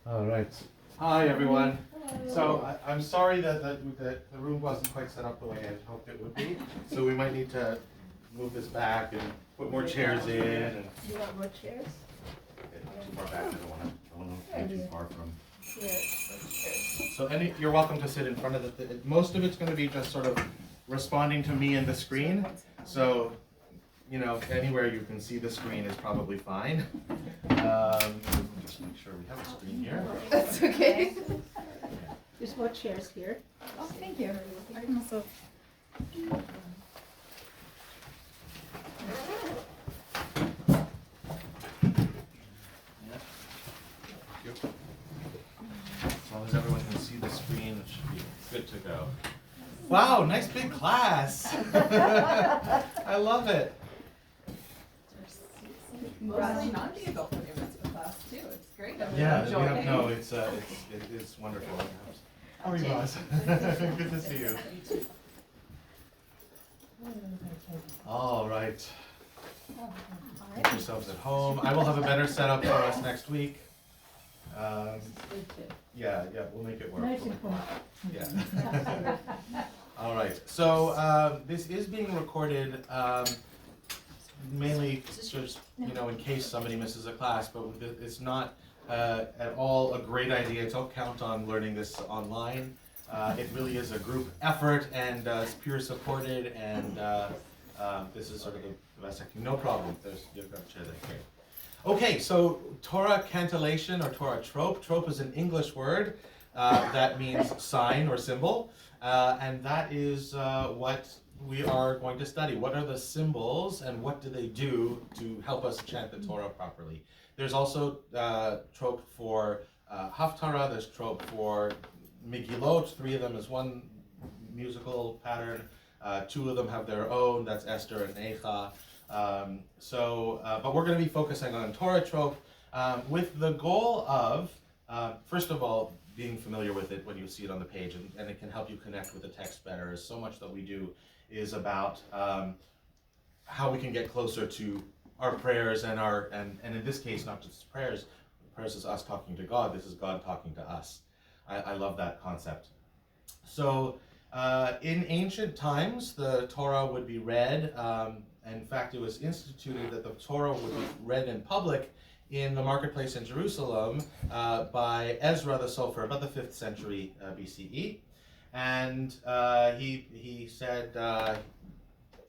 All right. Hi, everyone. So I'm sorry that the room wasn't quite set up the way I had hoped it would be. So we might need to move this back and put more chairs in. And You want more chairs? get too far back. I don't want to be too far from. Here, more chairs. So you're welcome to sit in front of the. Most of it's going to be just sort of responding to me and the screen. So, anywhere you can see the screen is probably fine. Just make sure we have a screen here. That's okay. There's more chairs here. Oh, thank you. I can also. As long as everyone can see the screen, it should be good to go. Wow, nice big class. I love it. Mostly non-vehicle payments for class too. It's great. Yeah, it's wonderful. How are you, boss? Good to see you. All right. Get yourselves at home. I will have a better setup for us next week. Yeah, we'll make it work. Yeah. All right. So this is being recorded mainly just in case somebody misses a class, but it's not at all a great idea to count on learning this online. It really is a group effort and it's peer supported, and this is sort of the best I can. No problem. You've got to share that here. Okay, so Torah cantillation or Torah trope. Trope is an English word that means sign or symbol, and that is what we are going to study. What are the symbols and what do they do to help us chant the Torah properly? There's also trope for Haftarah, there's trope for Megillot. 3 of them is one musical pattern. 2 of them have their own, that's Esther and Eicha. But we're going to be focusing on Torah trope with the goal of, first of all, being familiar with it when you see it on the page, and it can help you connect with the text better. So much that we do is about how we can get closer to our prayers and in this case, not just prayers. Prayers is us talking to God. This is God talking to us. I love that concept. So in ancient times, the Torah would be read. In fact, it was instituted that the Torah would be read in public in the marketplace in Jerusalem by Ezra the Sofer, about the 5th century BCE. And he said,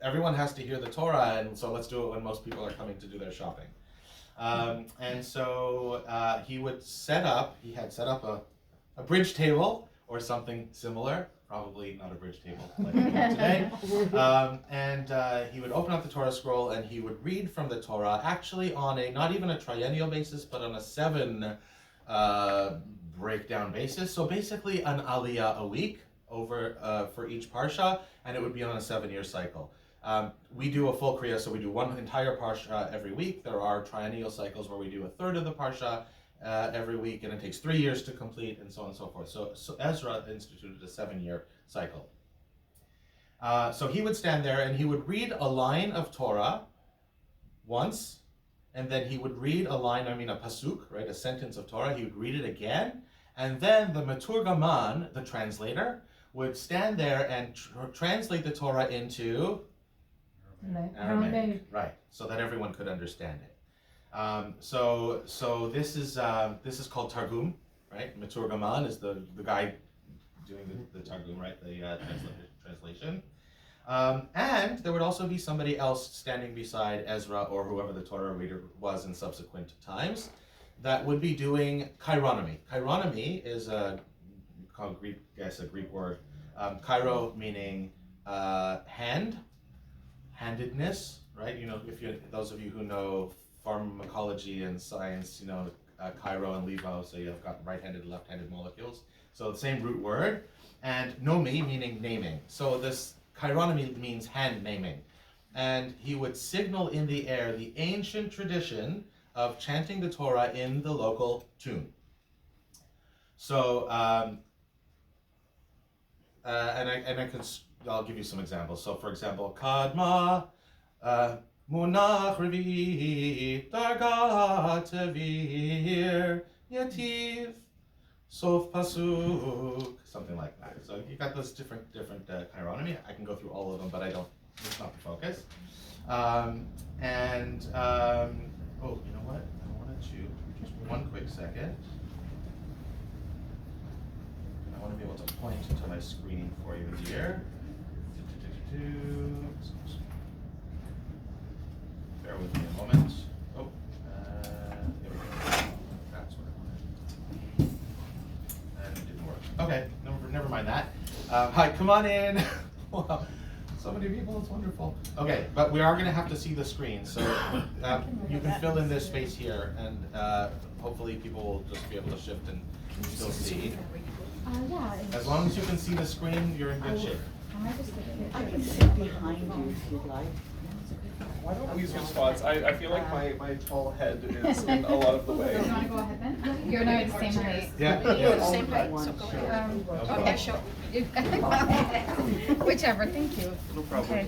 everyone has to hear the Torah, and so let's do it when most people are coming to do their shopping. And so he had set up a bridge table or something similar, probably not a bridge table like we have today. And he would open up the Torah scroll and he would read from the Torah, actually on not even a triennial basis, but on a 7 breakdown basis. So basically an aliyah a week over for each parsha, and it would be on a 7-year cycle. We do a full kriya, so we do one entire parsha every week. There are triennial cycles where we do a third of the parsha every week, and it takes 3 years to complete, and so on and so forth. So Ezra instituted a 7-year cycle. So he would stand there and he would read a line of Torah once, and then he would read a pasuk, right, a sentence of Torah. He would read it again, and then the Meturgaman, the translator, would stand there and translate the Torah into Aramaic, right, so that everyone could understand it. So this is called Targum, right? Meturgaman is the guy doing the Targum, right? The translation. And there would also be somebody else standing beside Ezra or whoever the Torah reader was in subsequent times that would be doing chironomy. Chironomy is a Greek word. Chiro meaning handedness, right? Those of you who know pharmacology and science, chiro and levo, so you've got right-handed and left-handed molecules. So the same root word, and nomi meaning naming. So this chironomy means hand naming. And he would signal in the air the ancient tradition of chanting the Torah in the local tune. So, I'll give you some examples. So, for example, Kadma, Munach Revi, Darga Tevir, Yativ, Sof Pasuk, something like that. So you got those different chironomy. I can go through all of them, but I don't. It's not the focus. Oh, you know what? I wanted to just one quick second. I want to be able to point to my screen for you here. Bear with me a moment. Oh, there we go. That's what I wanted. And it didn't work. Okay, never mind that. Hi, come on in. Wow, so many people, it's wonderful. Okay, but we are going to have to see the screen, so you can fill in this space here, and hopefully people will just be able to shift and still see. Yeah. As long as you can see the screen, you're in good shape. I can sit behind you if you'd like. Why don't we switch spots? I feel like my tall head is in a lot of the way. You want to go ahead then? You and I are the same height. Yeah. You're the same height, so go ahead. Okay, sure. Whichever, thank you. No problem. Okay.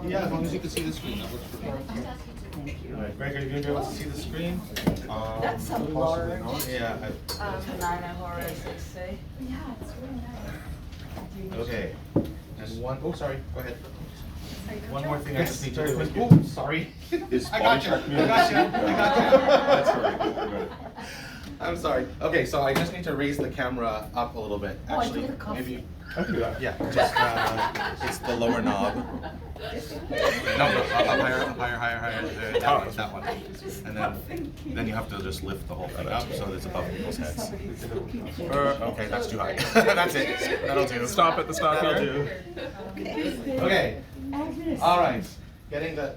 Yeah, as long as you can see the screen, that works for me. Thank you. All right, Greg, are you going to be able to see the screen? That's a large. Yeah. Nina Horror, as they say. Yeah, it's really nice. Okay. And one, oh, sorry, go ahead. One more thing I Yes, just need to very do is, good. oh, sorry. Is I got you, I body got check you, music? I got you. That's all right. Good. I'm sorry. Okay, so I just need to raise the camera up a little bit. Oh, I Actually, do the coffee. maybe, I can do that. yeah, just, it's the lower knob. No, up higher. That one. And then you have to just lift the whole thing up so it's above people's heads. Okay, that's too high. That's it. That'll do. Stop at the stop That'll here. do. Okay. All right. Getting the.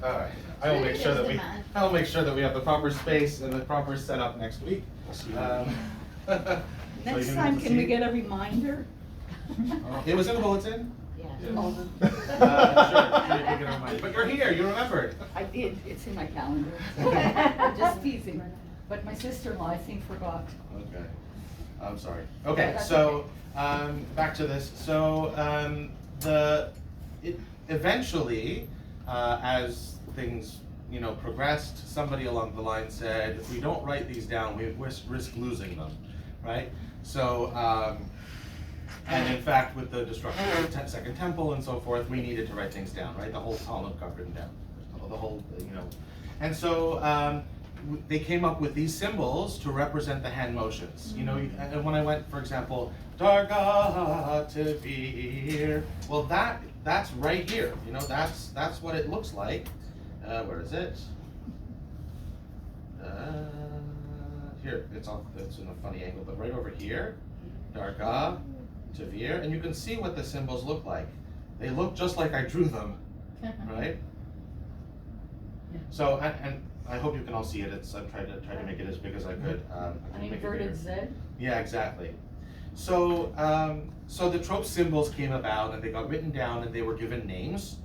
All right. I will make sure that we have the proper space and the proper setup next week. So Next you time, can we see- get a reminder? It was in the bulletin. Yeah. Sure. You can remind. But you're here. You remembered. I did, it's in my calendar. Just teasing. But my sister-in-law, I think, forgot. Okay. I'm sorry. Okay. So back to this. So eventually, as things progressed, somebody along the line said, if we don't write these down, we risk losing them, right? So, and in fact, with the destruction of the Second Temple and so forth, we needed to write things down, right? The whole Talmud got written down, the whole, And so they came up with these symbols to represent the hand motions. And when I went, for example, Darga Tevir, well, that's right here. That's what it looks like. Where is it? Here, it's in a funny angle, but right over here, Darga, Tavir, and you can see what the symbols look like. They look just like I drew them, right? So, and I hope you can all see it. I'm trying to make it as big as I could. An make it inverted bigger. Z? Yeah, exactly. So, so the trope symbols came about, and they got written down, and they were given names.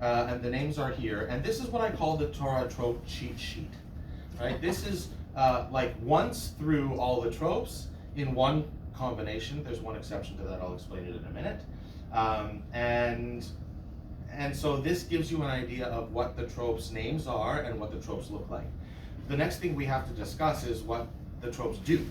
And the names are here, and this is what I call the Torah trope cheat sheet, right? This is like once through all the tropes in one combination. There's one exception to that. I'll explain it in a minute. And so this gives you an idea of what the tropes' names are and what the tropes look like. The next thing we have to discuss is what the tropes do.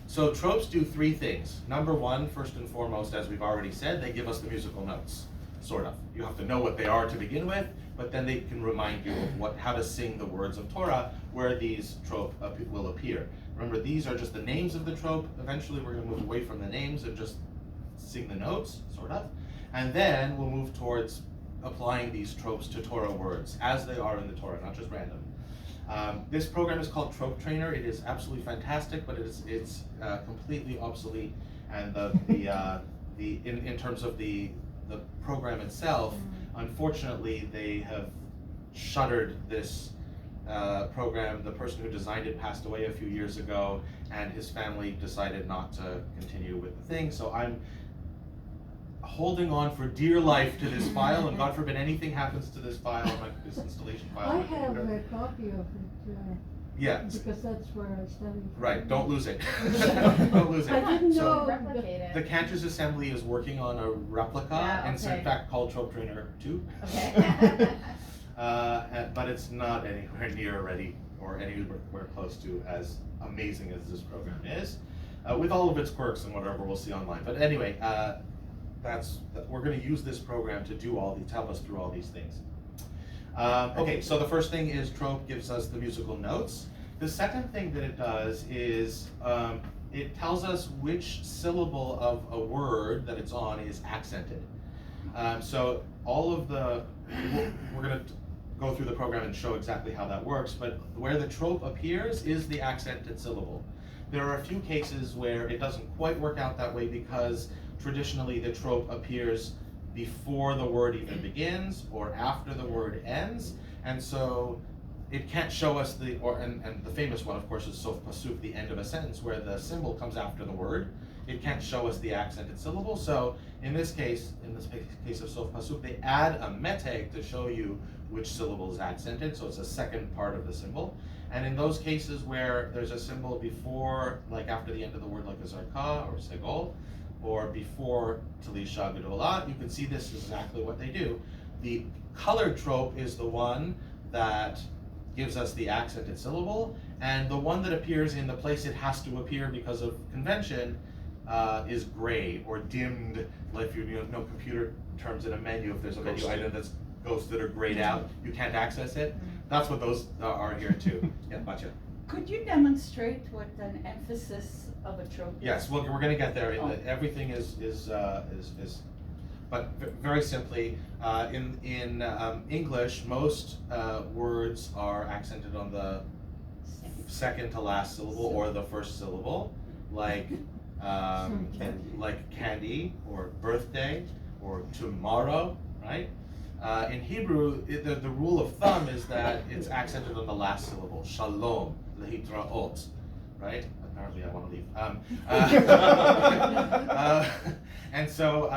So tropes do three things. Number one, first and foremost, as we've already said, they give us the musical notes. Sort of. You have to know what they are to begin with, but then they can remind you of how to sing the words of Torah, where these trope will appear. Remember, these are just the names of the trope. Eventually, we're going to move away from the names and just sing the notes, sort of. And then we'll move towards applying these tropes to Torah words, as they are in the Torah, not just random. This program is called Trope Trainer. It is absolutely fantastic, but it's completely obsolete. And in terms of the program itself, unfortunately, they have shuttered this program. The person who designed it passed away a few years ago, and his family decided not to continue with the thing. So I'm holding on for dear life to this file, and God forbid anything happens to this file, this installation file. I on my have computer. a copy of it, Yeah, because that's where I studied. right. Don't lose it. Don't lose it. I didn't So, know. Replicate the it. Cantor's Assembly is working on a replica, Yeah, and it's in okay. fact called Trope Trainer 2. Okay. But it's not anywhere near ready or anywhere close to as amazing as this program is, with all of its quirks and whatever we'll see online. But anyway, we're going to use this program to do to help us through all these things. Okay, so the first thing is Trope gives us the musical notes. The second thing that it does is it tells us which syllable of a word that it's on is accented. So all of we're going to go through the program and show exactly how that works, but where the trope appears is the accented syllable. There are a few cases where it doesn't quite work out that way because traditionally the trope appears before the word even begins or after the word ends, and so it can't show us and the famous one, of course, is sof pasuk, the end of a sentence, where the symbol comes after the word. It can't show us the accented syllable. So in this case of sof pasuk, they add a meteg to show you which syllable is accented. So it's a second part of the symbol. And in those cases where there's a symbol before, like after the end of the word, like a zarka or segol, or before talisha gedola, you can see this is exactly what they do. The colored trope is the one that gives us the accented syllable, and the one that appears in the place it has to appear because of convention is gray or dimmed. Like if you know computer terms in a menu, if there's a menu item that's ghosts that are grayed out, you can't access it. That's what those are here too. Yeah, gotcha. Could you demonstrate what an emphasis of a trope is? Yes, well, we're going to get there. Oh. Everything is but very simply, in English, most words are accented on the second to last syllable or the first syllable, like candy or birthday or tomorrow, right? In Hebrew, the rule of thumb is that it's accented on the last syllable, shalom, lehitraot, right? Apparently I want to leave. And so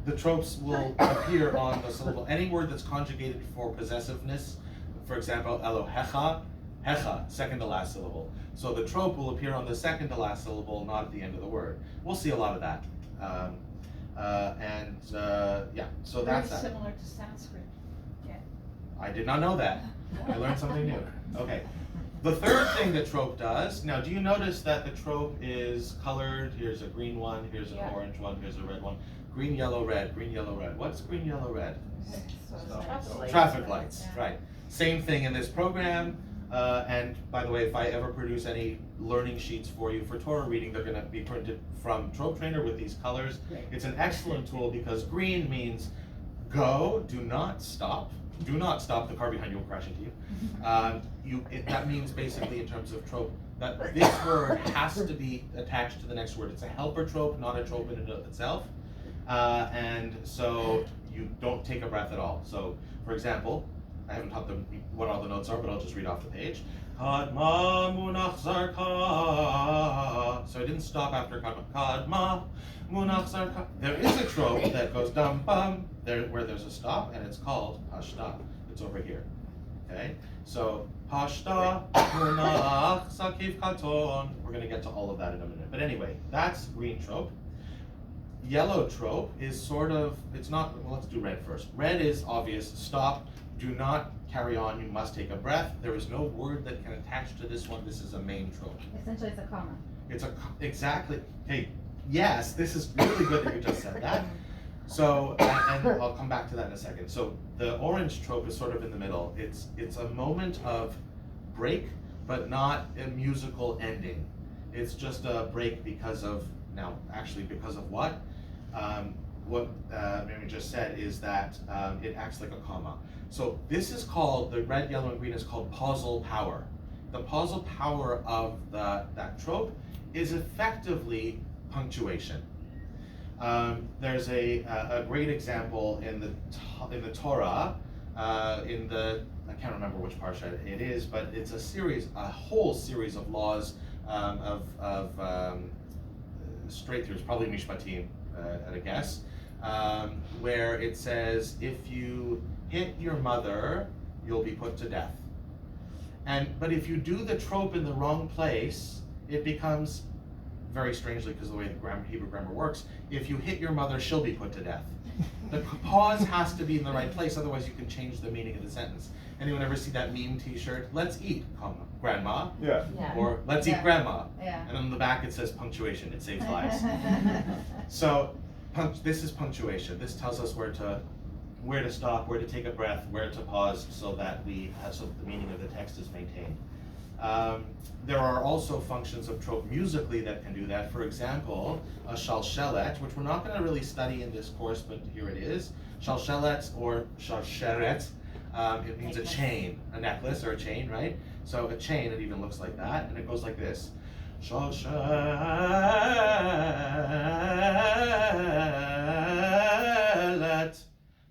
the tropes will appear on the syllable. Any word that's conjugated for possessiveness, for example, Elohecha, hecha, second to last syllable. So the trope will appear on the second to last syllable, not at the end of the word. We'll see a lot of that. Yeah, so that's Very that. similar to Sanskrit. Yeah. I did not know that. I learned something new. Okay. The third thing that trope does, now do you notice that the trope is colored? Here's a green one, here's an orange one, here's a red one. Green, yellow, red, green, yellow, red. What's green, yellow, red? Traffic lights, right. Same thing in this program. And by the way, if I ever produce any learning sheets for you for Torah reading, they're going to be printed from Trope Trainer with these colors. Great. It's an excellent tool because green means go, do not stop. Do not stop, the car behind you will crash into you. That means basically in terms of trope, that this word has to be attached to the next word. It's a helper trope, not a trope in and of itself. And so you don't take a breath at all. So, for example, I haven't taught them what all the notes are, but I'll just read off the page. Kadma munach zarka. So I didn't stop after kadma. Kadma munach zarka. There is a trope that goes dum bum there where there's a stop, and it's called pashta. It's over here. Okay. So pashta munach sakiv katon. We're gonna get to all of that in a minute. But anyway, that's green trope. Yellow trope is sort of, it's not, well, let's do red first. Red is obvious, stop, do not carry on, you must take a breath. There is no word that can attach to this one. This is a main trope. Essentially, it's a comma. It's exactly, hey, yes, this is really good that you just said that. So, and I'll come back to that in a second. So the orange trope is sort of in the middle. It's a moment of break, but not a musical ending. It's just a break because of, because of what? What Mary just said is that it acts like a comma. So this is called, the red, yellow, and green is called pausal power. The pausal power of that trope is effectively punctuation. There's a great example in the Torah, I can't remember which parsha it is, but it's a whole series of laws straight through. It's probably Mishpatim at a guess, where it says if you hit your mother, you'll be put to death. But if you do the trope in the wrong place, it becomes, very strangely because of the way the Hebrew grammar works, if you hit your mother, she'll be put to death. The pause has to be in the right place, otherwise you can change the meaning of the sentence. Anyone ever see that meme T-shirt? Let's eat, comma, grandma, Yeah. or let's eat Yeah. grandma. Yeah. And on the back it says punctuation. It saves lives. So this is punctuation. This tells us where to stop, where to take a breath, where to pause, so that the meaning of the text is maintained. There are also functions of trope musically that can do that. For example, a shalshelet, which we're not going to really study in this course, but here it is. Shalshelet or shalsheret, it means a chain, a necklace or a chain, right? So a chain, it even looks like that, and it goes like this. Shalshelet.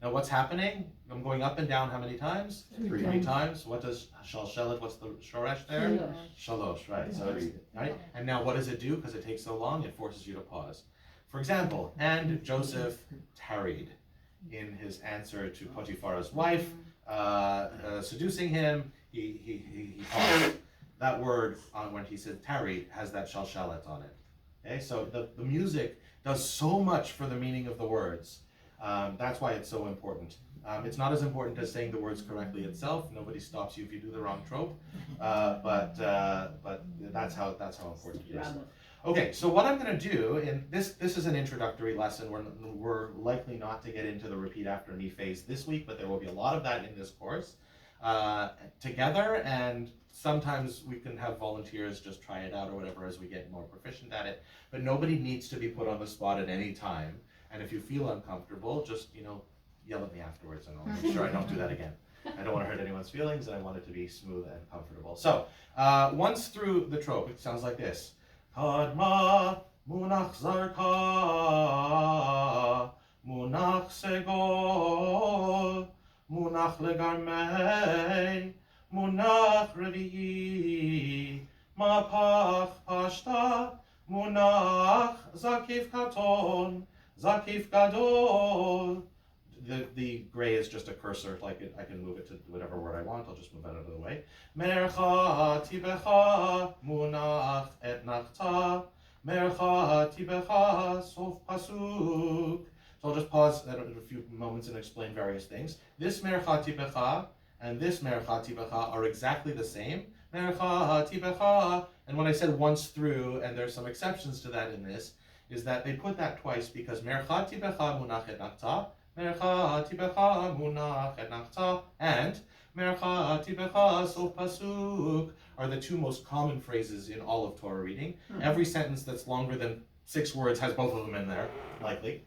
Now what's happening? I'm going up and down how many times? Three times. What does shalshelet, what's the shoresh there? Shalosh, right. So it's, right? And now what does it do? Because it takes so long, it forces you to pause. For example, and Joseph tarried in his answer to Potiphar's wife, seducing him, he paused. That word, when he said tarry, has that shalshelet on it. Okay, so the music does so much for the meaning of the words. That's why it's so important. It's not as important as saying the words correctly itself. Nobody stops you if you do the wrong trope, but that's how important it is. Okay, so what I'm going to do, and this is an introductory lesson. We're likely not to get into the repeat after me phase this week, but there will be a lot of that in this course together, and sometimes we can have volunteers just try it out or whatever as we get more proficient at it. But nobody needs to be put on the spot at any time. And if you feel uncomfortable, just yell at me afterwards, and I'll make sure I don't do that again. I don't want to hurt anyone's feelings, and I want it to be smooth and comfortable. So once through the trope, it sounds like this. Kadma munach zarka, munach segol, munach legarmei, munach revi'i, mapach pashta, munach zakif katon, zakif gadol. The gray is just a cursor, like I can move it to whatever word I want. I'll just move it out of the way. Mercha tibecha munach etnachta, mercha tibecha sof pasuk. So I'll just pause at a few moments and explain various things. This mercha tibecha and this mercha tibecha are exactly the same. Mercha tibecha, and when I said once through, and there's some exceptions to that in this, is that they put that twice because mercha tibecha munach etnachta, mercha tibecha munach etnachta, and mercha tibecha sof pasuk are the two most common phrases in all of Torah reading. Every sentence that's longer than 6 words has both of them in there, likely.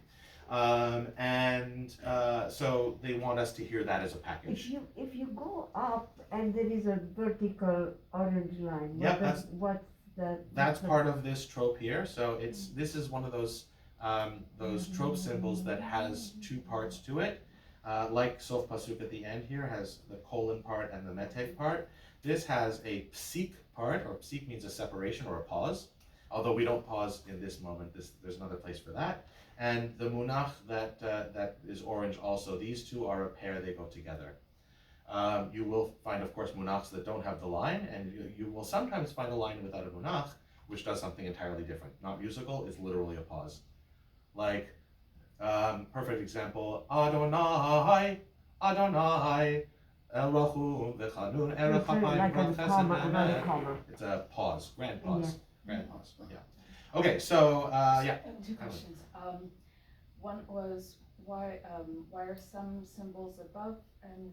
So they want us to hear that as a package. If you go up and there is a vertical orange line, Yep, what's that? That's part of this trope here. So this is one of those trope symbols that has 2 parts to it. Like sof pasuk at the end here has the colon part and the metev part. This has a psik part, or psik means a separation or a pause. Although we don't pause in this moment, there's another place for that. And the munach that is orange also. These two are a pair; they go together. You will find, of course, munachs that don't have the line, and you will sometimes find a line without a munach, which does something entirely different. Not musical; it's literally a pause. Like, perfect example: Adonai, Adonai, El Rahu v'Chanun Erech Hapayim V'Chesed Emet. It's a pause, grand pause, grand pause. Yeah. Okay, so I have 2 questions. One was why are some symbols above and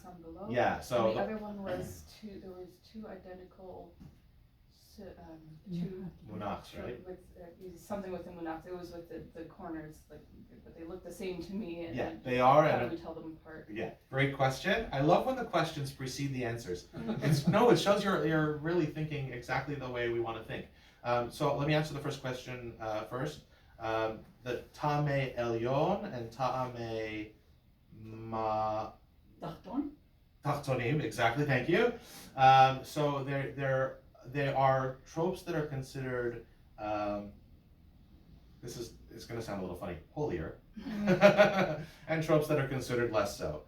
some below? Yeah. So and the other one was there was 2 identical. Two munachs, right? With something with the munachs. It was with the corners, but they look the same to me. And yeah, they are. How do we tell them apart? Yeah, great question. I love when the questions precede the answers. It shows you're really thinking exactly the way we want to think. So let me answer the first question first. The Ta'ame Elyon and Ta'ame Tachtonim, exactly, thank you. So there are tropes that are considered, it's going to sound a little funny, holier, and tropes that are considered less so.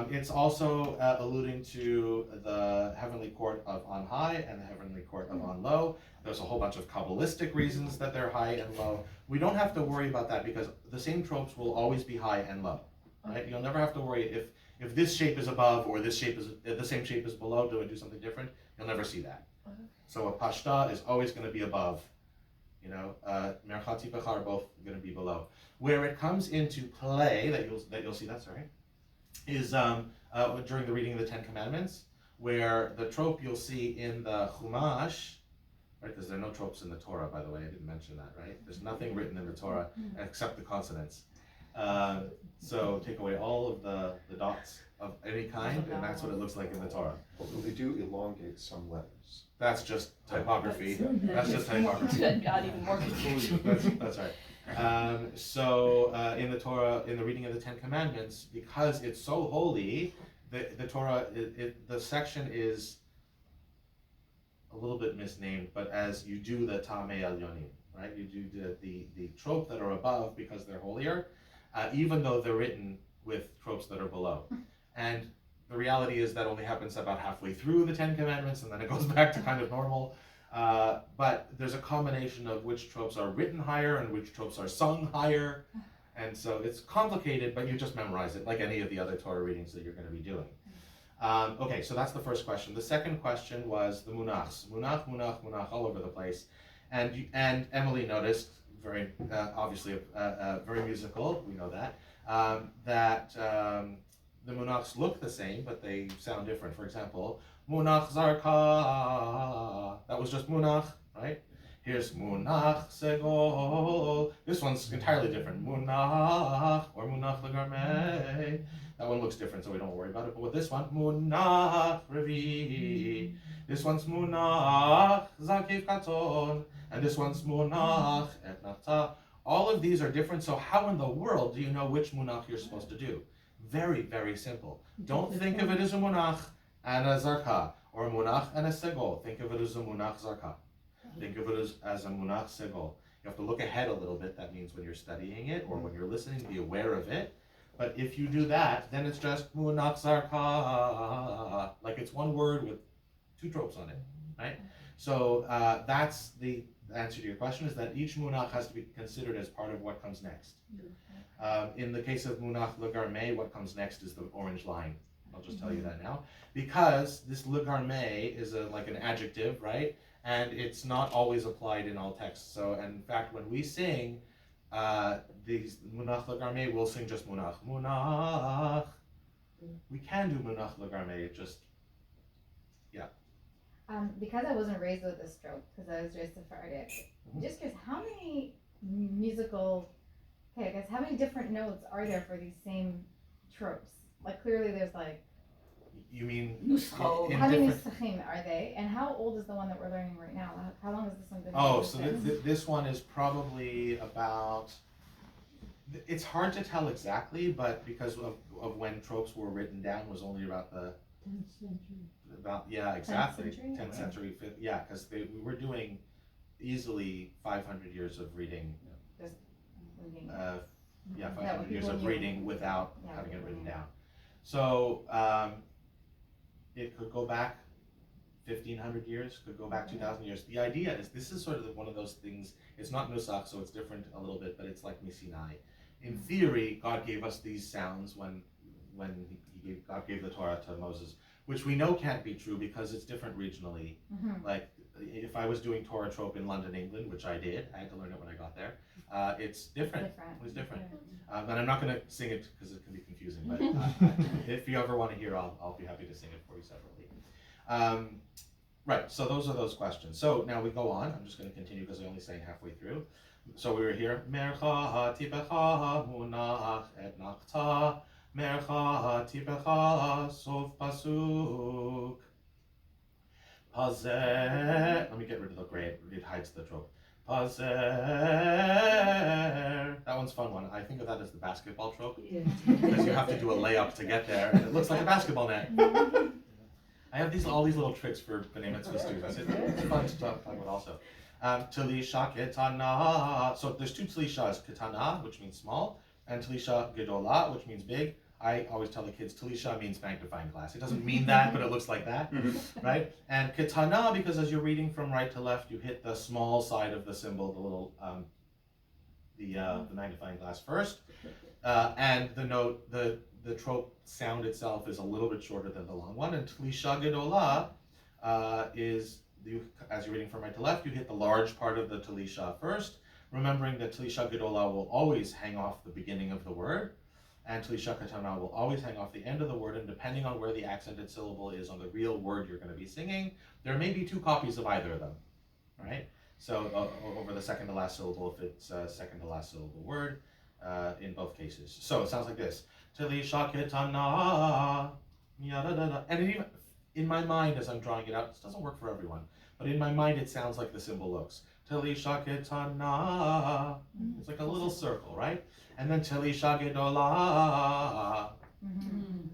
It's also alluding to the heavenly court of on high and the heavenly court of on low. There's a whole bunch of Kabbalistic reasons that they're high and low. We don't have to worry about that because the same tropes will always be high and low, right? You'll never have to worry if this shape is above or this shape is the same shape as below, do I do something different? You'll never see that. So a pashta is always going to be above. Mercha tipecha are both going to be below. Where it comes into play, that you'll see, that's right, is during the reading of the Ten Commandments, where the trope you'll see in the Chumash, right? Because there are no tropes in the Torah, by the way. I didn't mention that, right? There's nothing written in the Torah except the consonants. So take away all of the dots of any kind, and that's what it looks like in the Torah. Although they do elongate some letters. That's just typography. That's just typography. Got even more confusing. That's right. So in the Torah, in the reading of the Ten Commandments, because it's so holy, the Torah, the section is a little bit misnamed, but as you do the Tamei Elyonim, right? You do the trope that are above because they're holier, even though they're written with tropes that are below. And the reality is that only happens about halfway through the Ten Commandments, and then it goes back to kind of normal. But there's a combination of which tropes are written higher and which tropes are sung higher. And so it's complicated, but you just memorize it like any of the other Torah readings that you're going to be doing. Okay, so that's the first question. The second question was the munachs. Munach, all over the place. And Emily noticed, very obviously very musical, we know that, that the munachs look the same, but they sound different. For example, munach zarka, that was just munach, right? Here's munach segol. This one's entirely different. Munach or munach legarmei. That one looks different, so we don't worry about it. But with this one, munach revi. This one's munach zakev katon, and this one's munach etnachta. All of these are different. So how in the world do you know which munach you're supposed to do? Very, very simple. Don't think of it as a munach and a zarka, or a munach and a segol. Think of it as a munach zarka. Think of it as a munach segol. You have to look ahead a little bit. That means when you're studying it or when you're listening, be aware of it. But if you do that, then it's just munach zarka, like it's one word with two tropes on it, right? So that's the answer to your question, is that each munach has to be considered as part of what comes next. In the case of munach legarmei, what comes next is the orange line. I'll just tell you that now. Because this legarmei is like an adjective, right? And it's not always applied in all texts. So in fact, when we sing these munach legarmei, we'll sing just munach. Munach. We can do munach legarmei, it just, yeah. Because I wasn't raised with this trope, because I was raised Sephardic, I'm just curious, how many musical, okay, I guess, how many different notes are there for these same tropes? Like, clearly there's like, You mean Nuscho. in how many different... nusachim are they? And how old is the one that we're learning right now? How long has this one been? Oh, in so existence? this one is probably about, it's hard to tell exactly, but because of when tropes were written down was only about the 10th century. yeah, exactly, century? 10th century, yeah, because we were doing easily 500 years of reading, Reading. yeah, That 500 would be years when of you- reading without Yeah, having it written yeah. down. So it could go back 1,500 years, could go back 2,000 years. The idea is, this is sort of one of those things, it's not nusach, so it's different a little bit, but it's like Misinai. In theory, God gave us these sounds when God gave the Torah to Moses, which we know can't be true because it's different regionally. Like, if I was doing Torah trope in London, England, which I did, I had to learn it when I got there, it's different. It's different. And I'm not going to sing it because it can be confusing, but if you ever want to hear, I'll be happy to sing it for you separately. Right, so those are those questions. So now we go on. I'm just going to continue because I only sang halfway through. So we were here. Mercha tipecha munach etnachta. Mercha tipecha sof pasuk. Pazer. Let me get rid of the gray. It hides the trope. Pazer. That one's a fun one. I think of that as the basketball trope. Yeah. Because you have to do a layup to get there, and it looks like a basketball net. I have all these little tricks for B'nai Mitzvah students. It's fun to talk about also. Tlisha ketana. So there's two tlishas, ketana, which means small, and tlisha gedola, which means big. I always tell the kids, tlisha means magnifying glass. It doesn't mean that, but it looks like that, right? And ketana, because as you're reading from right to left, you hit the small side of the symbol, the little, the magnifying glass first, and the note, the the trope sound itself is a little bit shorter than the long one, and Tlisha Gedola is, as you're reading from right to left, you hit the large part of the Tlisha first, remembering that Tlisha Gedola will always hang off the beginning of the word, and Tlisha Katana will always hang off the end of the word, and depending on where the accented syllable is on the real word you're going to be singing, there may be two copies of either of them, right? So over the second to last syllable if it's a second to last syllable word, in both cases. So it sounds like this. Tlisha Katana, and even in my mind as I'm drawing it out, this doesn't work for everyone, but in my mind it sounds like the symbol looks. Tlisha Katana, it's like a little circle, right? And then Tlisha Gedola,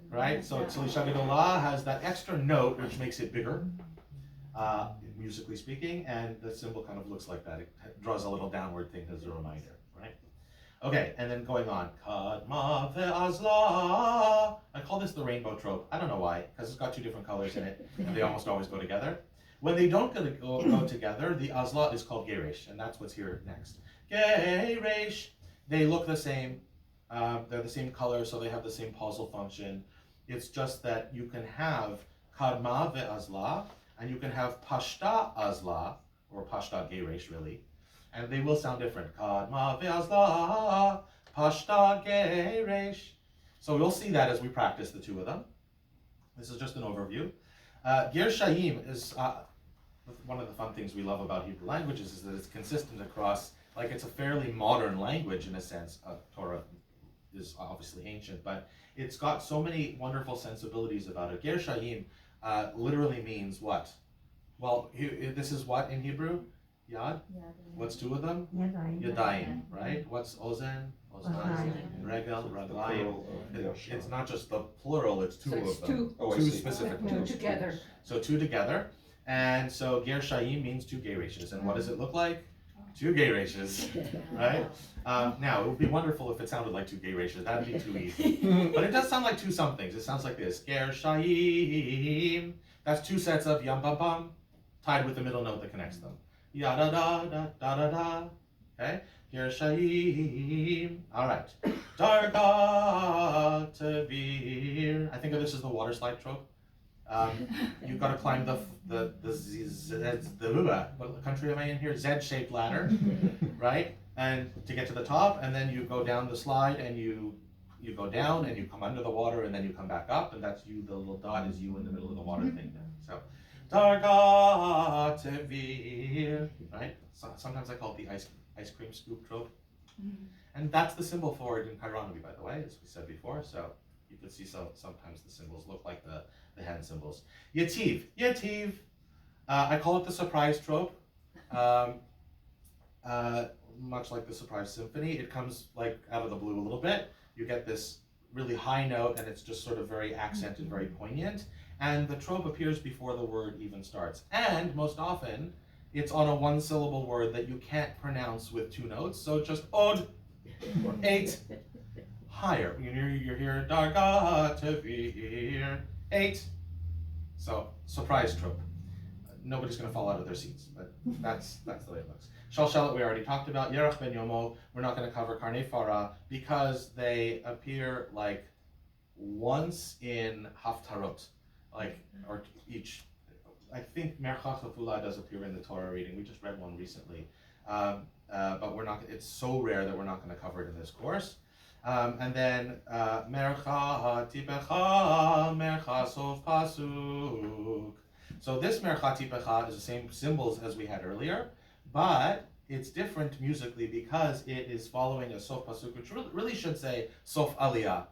right? So Tlisha Gedola has that extra note which makes it bigger, musically speaking, and the symbol kind of looks like that. It draws a little downward thing as a reminder, right? Okay, and then going on. Kadma ve'azla. I call this the rainbow trope. I don't know why, because it's got two different colors in it, and they almost always go together. When they don't go together, the azla is called geresh, and that's what's here next. Geresh. They look the same. They're the same color, so they have the same pausal function. It's just that you can have kadma ve'azla, and you can have pashta azla, or pashta geresh really, and they will sound different. Kadma ve'azla, pashta geresh. So we'll see that as we practice the two of them. This is just an overview. Ger Shayim is one of the fun things we love about Hebrew languages is that it's consistent across, like it's a fairly modern language in a sense. Torah is obviously ancient, but it's got so many wonderful sensibilities about it. Ger Shayim literally means what? Well, this is what in Hebrew? Yad? What's two of them? Yadayim, right? What's ozen? Oznayim. Regel, raglayim. It's not just the plural, it's two of them. Two specific ones. Two together. So two together. And so Ger Shayim means two gereshes. And what does it look like? Two gereshes, right? Now, it would be wonderful if it sounded like two gereshes. That'd be too easy. But it does sound like two somethings. It sounds like this. Ger Shayim. That's two sets of yam bam bam tied with the middle note that connects them. Ya da da da da da da. Okay? Ger Shayim. All right. Darga Tavir. I think of this as the water slide trope. You've got to climb what country am I in here? Z-shaped ladder, right? And to get to the top, and then you go down the slide, and you go down, and you come under the water, and then you come back up, and that's you. The little dot is you in the middle of the water thing there. So, Darga Tevir, right? So, sometimes I call it the ice cream scoop trope, and that's the symbol for it in chironomy, by the way, as we said before. So you can see sometimes the symbols look like the hand symbols. Yativ. I call it the surprise trope. Much like the surprise symphony, it comes like out of the blue a little bit. You get this really high note, and it's just sort of very accented, very poignant. And the trope appears before the word even starts. And most often, it's on a one-syllable word that you can't pronounce with two notes. So just od, or eight, higher. You're here, darga tevir, eight. So surprise trope. Nobody's going to fall out of their seats, but that's the way it looks. Shalshelet we already talked about. Yerach ben Yomo, we're not going to cover Karnei Farah because they appear like once in Haftarot, or each. I think Merchach Lefula does appear in the Torah reading. We just read one recently, but we're not. It's so rare that we're not going to cover it in this course. And then Mercha Tipecha, Mercha Sof Pasuk. So this Mercha Tipecha is the same symbols as we had earlier, but it's different musically because it is following a Sof Pasuk, which really should say Sof Aliyah.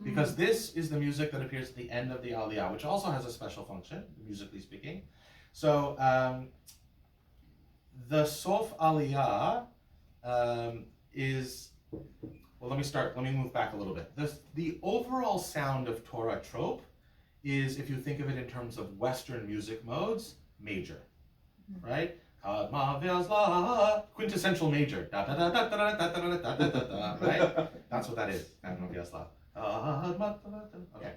Because this is the music that appears at the end of the Aliyah, which also has a special function, musically speaking. So the Sof Aliyah is, well, let me move back a little bit. The overall sound of Torah trope is, if you think of it in terms of Western music modes, major, right? Quintessential major, right? That's what that is. Okay.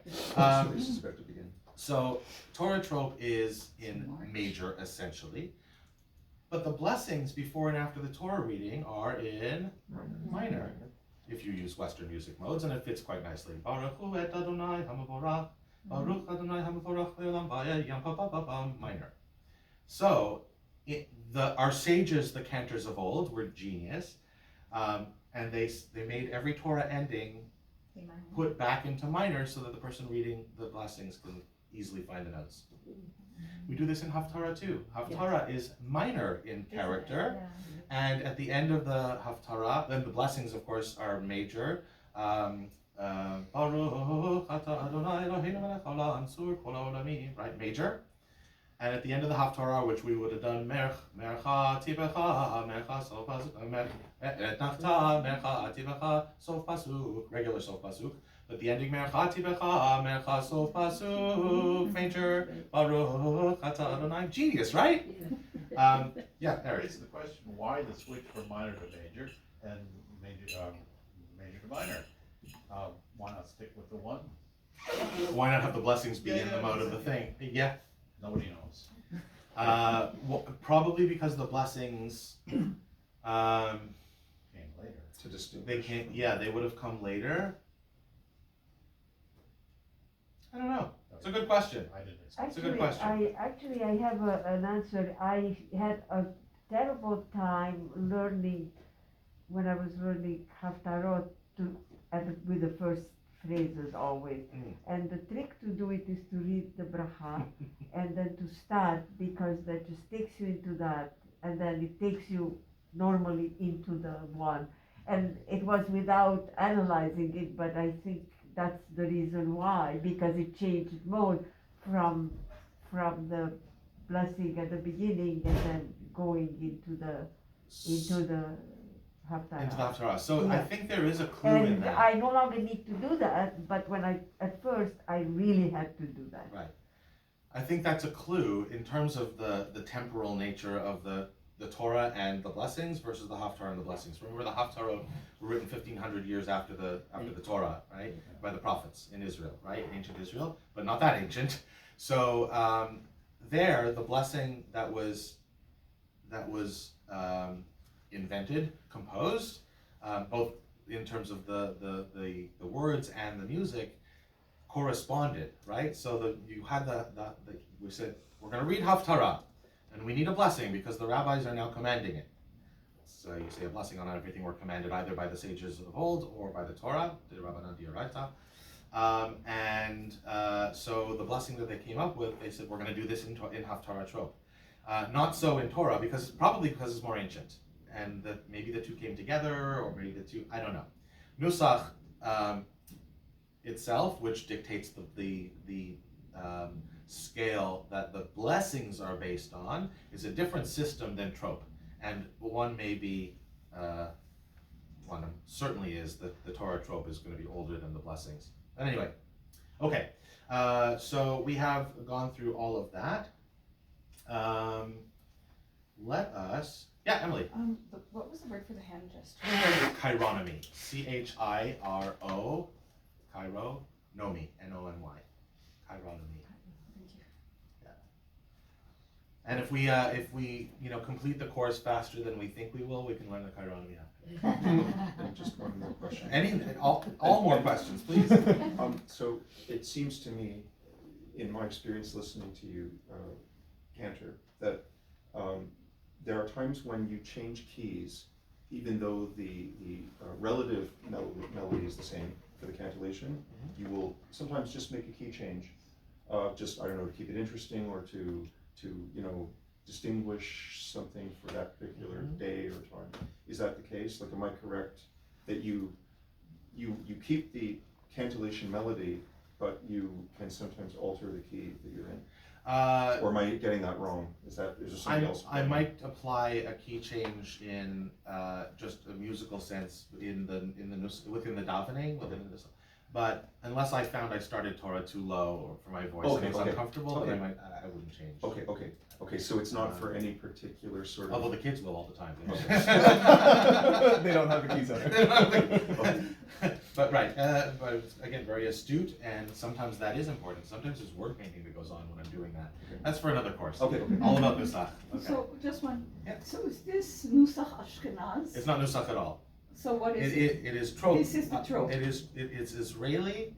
So Torah trope is in major essentially, but the blessings before and after the Torah reading are in minor. if you use Western music modes, and it fits quite nicely. Baruch hu et Adonai hamavorach, Baruch Adonai hamavorach le'olam va'ya yam pa pa pa pa, minor. So, our sages, the cantors of old, were genius, and they made every Torah ending put back into minor so that the person reading the blessings can easily find the notes. We do this in Haftarah too. Haftarah is minor in character, and at the end of the Haftarah, then the blessings, of course, are major. Baruch atah Adonai Eloheinu melech haolam sur kol ha'olamim, right, major. And at the end of the Haftarah, which we would have done mercha tibecha, mercha sof pasuk, etnachta, mercha tibecha, sof pasuk, regular sof pasuk. But the ending mercha tibecha, mercha sof pasuk, major, baruch atah Adonai, genius, right? Yeah, there it It's is. the question, why the switch from minor to major and major to minor? Why not stick with the one? Why not have the blessings be in the mode of the thing? Yeah. Nobody knows. Probably because the blessings, Came later. To distinguish. they can't. Yeah, they would have come later. I don't know. It's a good question. I didn't expect. It's a good question. I have an answer. I had a terrible time learning when I was learning Haftarot with the first phrases always. And the trick to do it is to read the bracha and then to start, because that just takes you into that, and then it takes you normally into the one. And it was without analyzing it, but I think that's the reason why, because it changed mode from the blessing at the beginning and then going into the Haftarah. Into the Haftarah. So I Yeah. think there is a clue in And that. I no longer need to do that, but at first I really had to do that. Right. I think that's a clue in terms of the temporal nature of the Torah and the blessings versus the Haftarah and the blessings. Remember, the Haftarah were written 1,500 years after the Torah, right, by the prophets in Israel, right, ancient Israel, but not that ancient. So there, the blessing that was invented, composed, both in terms of the words and the music, corresponded, right? So you had we said, we're going to read Haftarah, and we need a blessing because the rabbis are now commanding it. So you say a blessing on everything were commanded either by the sages of old or by the Torah, the Rabbanan D'Oraita. So the blessing that they came up with, they said, we're going to do this in Haftarah Trope. Not so in Torah, probably because it's more ancient, and that maybe the two came together, or maybe the two, I don't know. Nusach itself, which dictates the scale that the blessings are based on, is a different system than Trope, and one may be, one certainly is that the Torah Trope is going to be older than the blessings. But anyway, okay, so we have gone through all of that. Let us, yeah, Emily. What was the word for the hand gesture? Chironomy, C-H-I-R-O, Chiro, Nomi, N-O-M-Y, chironomy. Thank you. And if we complete the course faster than we think we will, we can learn the chironomy after. And just one more question. All more questions, please. So it seems to me, in my experience listening to you, Cantor, that there are times when you change keys, even though the relative melody is the same for the cantillation. You will sometimes just make a key change, just, I don't know, to keep it interesting or to distinguish something for that particular day or time. Is that the case? Like, am I correct that you keep the cantillation melody, but you can sometimes alter the key that you're in? Or am I getting that wrong? Is there something else? I might apply a key change in just a musical sense within the davening, but unless I found I started Torah too low for my voice and it's uncomfortable, then I wouldn't change. Okay. So it's not for any particular sort of. Although the kids will all the time. They don't have the keys on it. But right, but again, very astute, and sometimes that is important. Sometimes there's word painting that goes on when I'm doing that. That's for another course. Okay. All about Nusach. Okay. So just one. Yeah. So is this Nusach Ashkenaz? It's not Nusach at all. So what is it? It is trope. This is the trope. It's Israeli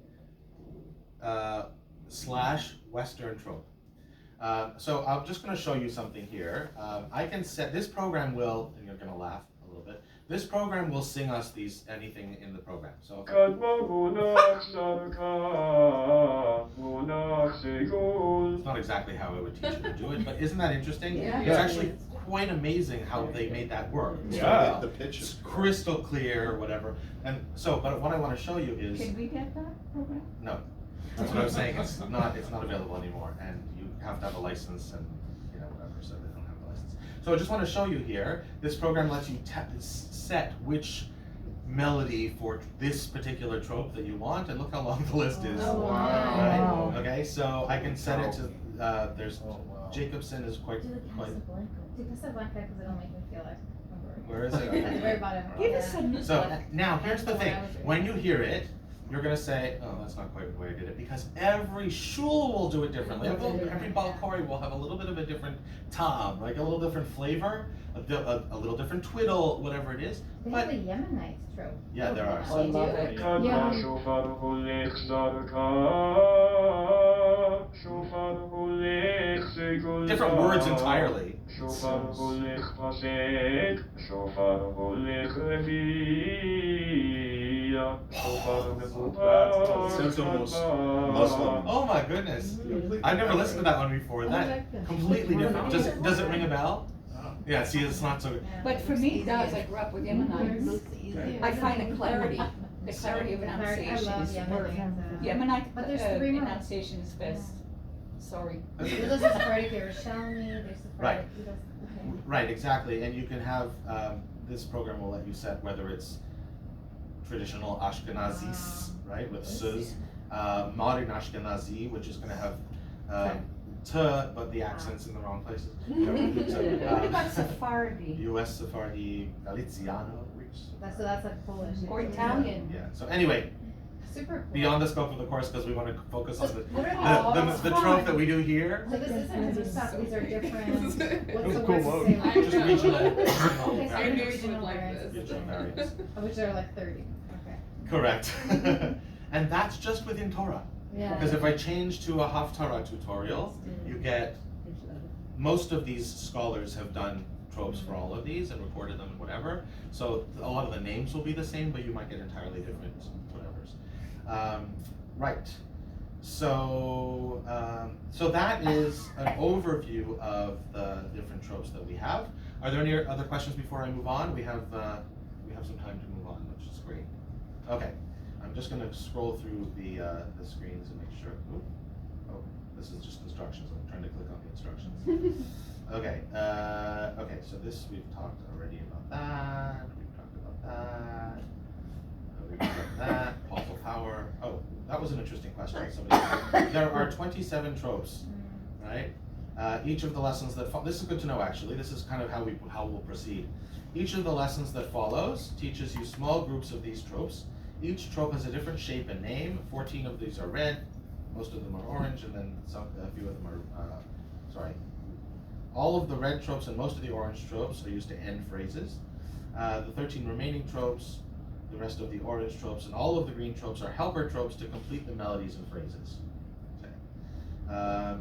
slash Western trope. So I'm just going to show you something here. I can set this program will, and you're going to laugh a little bit. This program will sing us anything in the program. So if it's not exactly how I would teach you to do it, but isn't that interesting? Yeah. It's actually quite amazing how they made that work. Yeah, the pitch It's is crystal clear or whatever. And so, but what I want to show you is Can we get that program? no. That's what I was saying. It's not available anymore, and you have to have a license and whatever. So they don't have a license. So I just want to show you here. This program lets you set which melody for this particular trope that you want, and look how long the list is. Oh, wow. Right? Okay, so I can set it to. There's Jacobson is quite. Do the Casablanca. Do Casablanca because it'll make me feel like I'm Where is At the it? very bottom. Give us some. So now here's the thing. That's what I was doing. When you hear it, you're gonna say, "Oh, that's not quite the way I did it," because every shul will do it differently. Every balkori will have a little bit of a different tom, like a little different flavor, a little different twiddle, whatever it is. They But have a Yemenite trope. yeah, there are. I love it. Different words entirely. sounds almost Muslim. Oh my goodness! I've never listened to that one before. That completely different. Does it ring a bell? Yeah. See, it's not so. But for me, it does. I grew up with Yemenites. I find the clarity of I enunciation love is perfect. Yemenite. Yemenite But there's three more. enunciation is best. Sorry. There's also Sephardic Yerushalmi, there's Sephardic. Right. Okay. Right, exactly, and you can have, this program will let you set whether it's traditional Ashkenazis, right, with sus, modern Ashkenazi, which is gonna have, t, but the accent's in the wrong places. What about Sephardi? US Sephardi, Galiziano, which. So that's like Polish. Or Italian? Yeah, so anyway, Super cool. beyond the scope of the course, because we wanna focus on What are the trope that we do here. So this isn't just stuff, these are different, what's was the a cool word mode. to say? Like, Just regional Okay, so variants. regional variants. Regional variants. Which are like 30, okay. Correct. And that's just within Torah. Yeah. Because if I change to a Haftarah tutorial, you get, most of these scholars have done tropes for all of these and recorded them and whatever. So a lot of the names will be the same, but you might get entirely different whatevers. Right. So so that is an overview of the different tropes that we have. Are there any other questions before I move on? We have some time to move on, which is great. Okay. I'm just going to scroll through the screens and make sure. Ooh. Oh, this is just instructions. I'm trying to click on the instructions. Okay. Okay. So this we've talked already about that. We've talked about that. We've talked about that. Paulful power. Oh, that was an interesting question. There are 27 tropes, right? Each of the lessons that this is good to know. Actually, this is kind of how we'll proceed. Each of the lessons that follows teaches you small groups of these tropes. Each trope has a different shape and name. 14 of these are red, most of them are orange, and then a few of them are, sorry. All of the red tropes and most of the orange tropes are used to end phrases. The 13 remaining tropes, the rest of the orange tropes, and all of the green tropes are helper tropes to complete the melodies and phrases. Okay.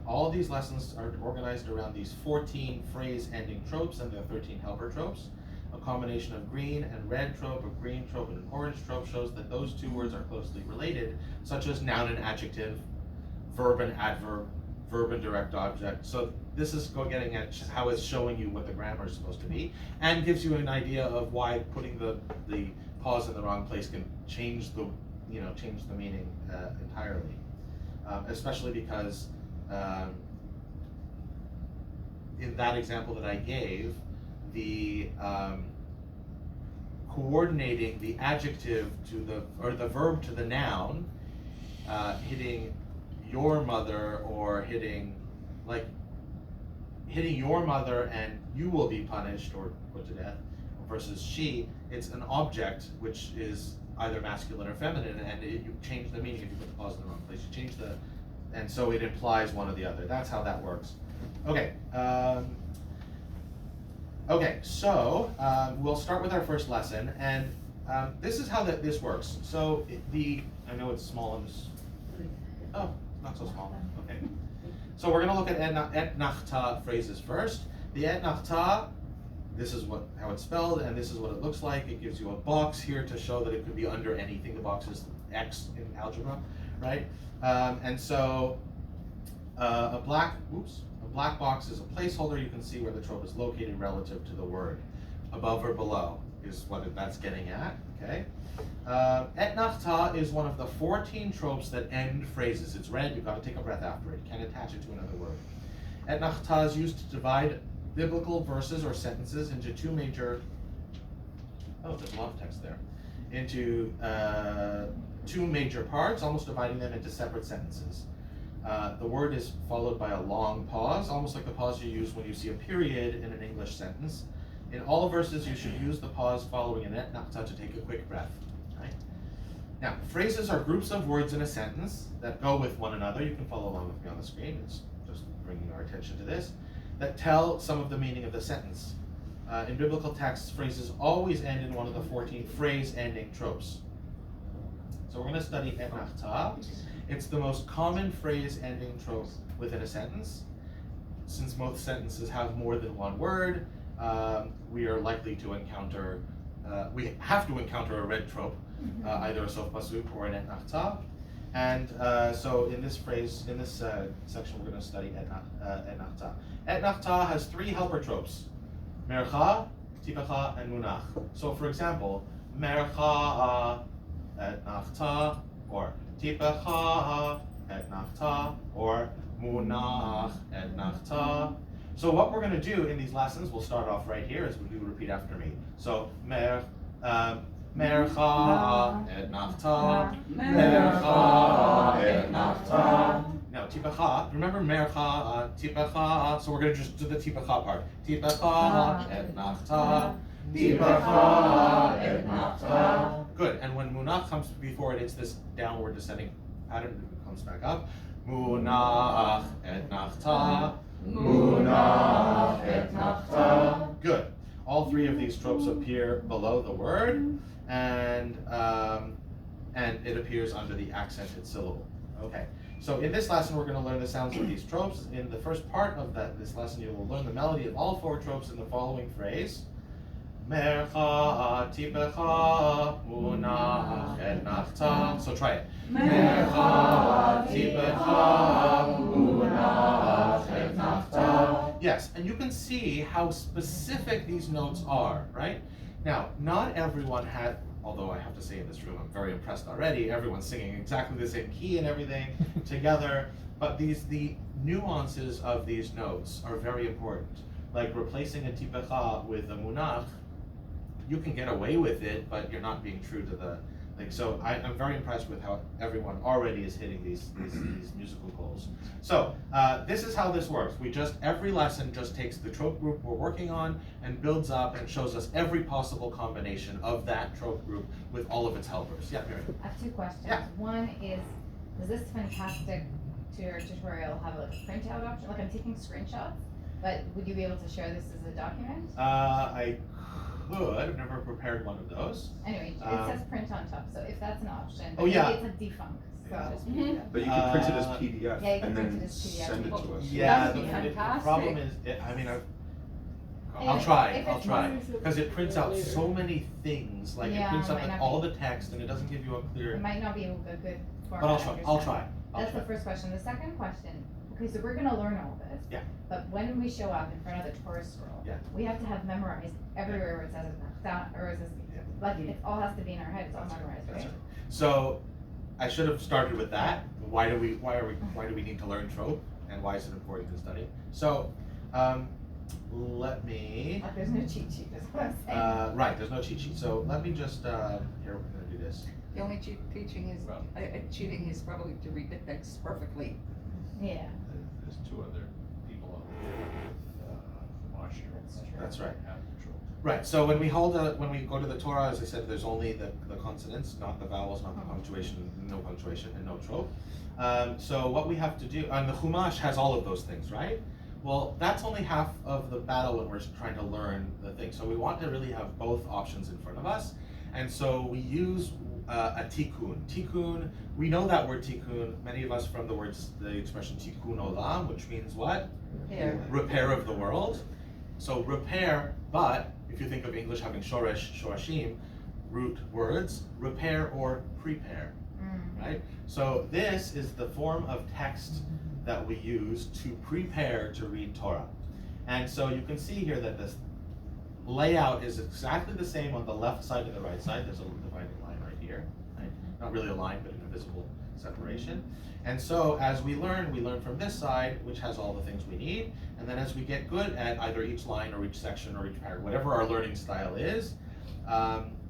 All of these lessons are organized around these 14 phrase-ending tropes and their 13 helper tropes. A combination of green and red trope, a green trope and an orange trope shows that those two words are closely related, such as noun and adjective, verb and adverb, verb and direct object. So this is getting at how it's showing you what the grammar is supposed to be, and gives you an idea of why putting the pause in the wrong place can change the meaning entirely. Especially because in that example that I gave, the coordinating the adjective to the verb to the noun, hitting your mother or hitting your mother and you will be punished or put to death, versus she, it's an object which is either masculine or feminine, and you change the meaning if you put the pause in the wrong place. You change and so it implies one or the other. That's how that works. Okay. Okay, so we'll start with our first lesson, and This is how this works. So I know it's small on this. Oh, not so small. Okay. So we're going to look at Etnachta phrases first. The Etnachta, this is how it's spelled, and this is what it looks like. It gives you a box here to show that it could be under anything. The box is X in algebra, right? And so a black box is a placeholder. You can see where the trope is located relative to the word. Above or below is what that's getting at, okay? Etnachta is one of the 14 tropes that end phrases. It's red, you've got to take a breath after it. You can't attach it to another word. Etnachta is used to divide biblical verses or sentences into two major, there's a lot of text there, into two major parts, almost dividing them into separate sentences. The word is followed by a long pause, almost like the pause you use when you see a period in an English sentence. In all verses, you should use the pause following an etnachta to take a quick breath. Right? Now, phrases are groups of words in a sentence that go with one another. You can follow along with me on the screen. It's just bringing our attention to this. That tell some of the meaning of the sentence. In biblical texts, phrases always end in one of the 14 phrase-ending tropes. So we're going to study etnachta. It's the most common phrase-ending trope within a sentence. Since most sentences have more than one word, we are likely to encounter, we have to encounter a red trope, either a sof pasuk or an etnachta. And so in this section, we're going to study etnachta. Etnachta has three helper tropes: mercha, tipacha, and munach. So for example, mercha etnachta, or tipacha etnachta, or munach etnachta. So what we're going to do in these lessons, we'll start off right here as we do repeat after me. So mercha etnachta, mercha etnachta. Now tipacha, remember mercha tipacha. So we're going to just do the tipacha part. Tipacha etnachta, tipacha etnachta. Good. And when munach comes before it, it's this downward descending pattern. It comes back up. Munach etnachta. Munach etnachta. Good. All three of these tropes appear below the word, and it appears under the accented syllable. Okay. So in this lesson, we're going to learn the sounds of these tropes. In the first part of this lesson, you will learn the melody of all four tropes in the following phrase: mercha tipecha munach etnachta. So try it. Mercha tipecha munach etnachta. Yes, and you can see how specific these notes are, right? Now, not everyone had, although I have to say in this room, I'm very impressed already, everyone's singing exactly the same key and everything together, but the nuances of these notes are very important. Like replacing a tipecha with a munach, you can get away with it, but you're not being true to the, so I'm very impressed with how everyone already is hitting these musical goals. So this is how this works. Every lesson just takes the trope group we're working on and builds up and shows us every possible combination of that trope group with all of its helpers. Yeah, Mary. I have two questions. Yeah. One is, does this fantastic tutorial have like a printout option? Like I'm taking screenshots, but would you be able to share this as a document? I could. I've never prepared one of those. Anyway, it says print on top, so if that's an option, but Oh, yeah. maybe it's a defunct, so. But you can print it as PDF Yeah, you can and print then it as PDF. send it to us. Yeah, That would be the fantastic. problem is, I'll Anyway, try, if I'll it's try. one- Because it prints out so many things, like it Yeah, prints it out might like not all be- the text and it doesn't give you a It clear, might not be a good format. but I'll I try, understand. I'll That's try. the first question. The second question, okay, so we're gonna learn all this. Yeah. But when we show up in front of the Torah scroll, Yeah. we have to have memorized everywhere where it says Etnachta, or is this, Yeah. like, it all has to be in our head, it's all memorized, That's right? right. So, I should have started with that. Why do we need to learn trope, and why is it important to study? So, let me, Like, there's no cheat sheet, is what I'm saying. right, there's no cheat sheet. So let me just, here, we're gonna do this. The only cheating is probably to read the text perfectly. Yeah. There's two other people on the Marsh here. That's right. Have control. Right, so when we go to the Torah, as I said, there's only the consonants, not the vowels, not the punctuation, and no trope. So what we have to do, and the Chumash has all of those things, right? Well, that's only half of the battle when we're trying to learn the thing. So we want to really have both options in front of us. And so we use a tikkun. Tikkun, we know that word tikkun, many of us from the expression tikkun olam, which means what? Here. Repair of the world. So repair, but if you think of English having shorashim, root words, repair or prepare, right? So this is the form of text that we use to prepare to read Torah. And so you can see here that this layout is exactly the same on the left side and the right side. There's a dividing line right here, right? Not really a line, but an invisible separation. And so as we learn from this side, which has all the things we need. And then as we get good at either each line or each section or each paragraph, whatever our learning style is,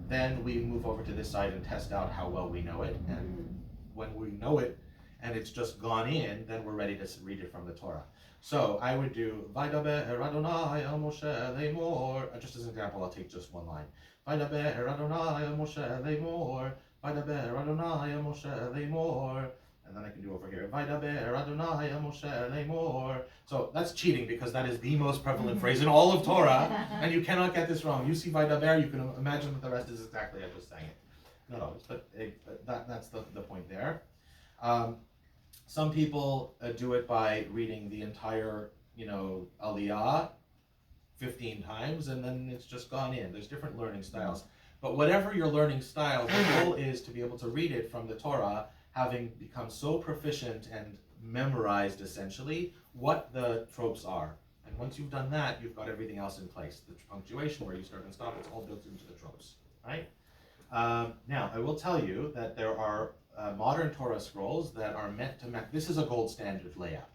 then we move over to this side and test out how well we know it. And when we know it and it's just gone in, then we're ready to read it from the Torah. So I would do Vaydaber Adonai el Moshe lemor. Just as an example, I'll take just one line. Vaydaber Adonai el Moshe lemor. Vaydaber Adonai el Moshe lemor. And then I can do over here. Vaydaber Adonai el Moshe lemor. So that's cheating because that is the most prevalent phrase in all of Torah, and you cannot get this wrong. You see Vaydaber, you can imagine that the rest is exactly as I just sang it. Not always, but that's the point there. Some people do it by reading the entire, Aliyah 15 times, and then it's just gone in. There's different learning styles. But whatever your learning style, the goal is to be able to read it from the Torah, having become so proficient and memorized, essentially, what the tropes are. And once you've done that, you've got everything else in place. The punctuation, where you start and stop, it's all built into the tropes, right? Now, I will tell you that there are modern Torah scrolls that are meant to match. This is a gold standard layout.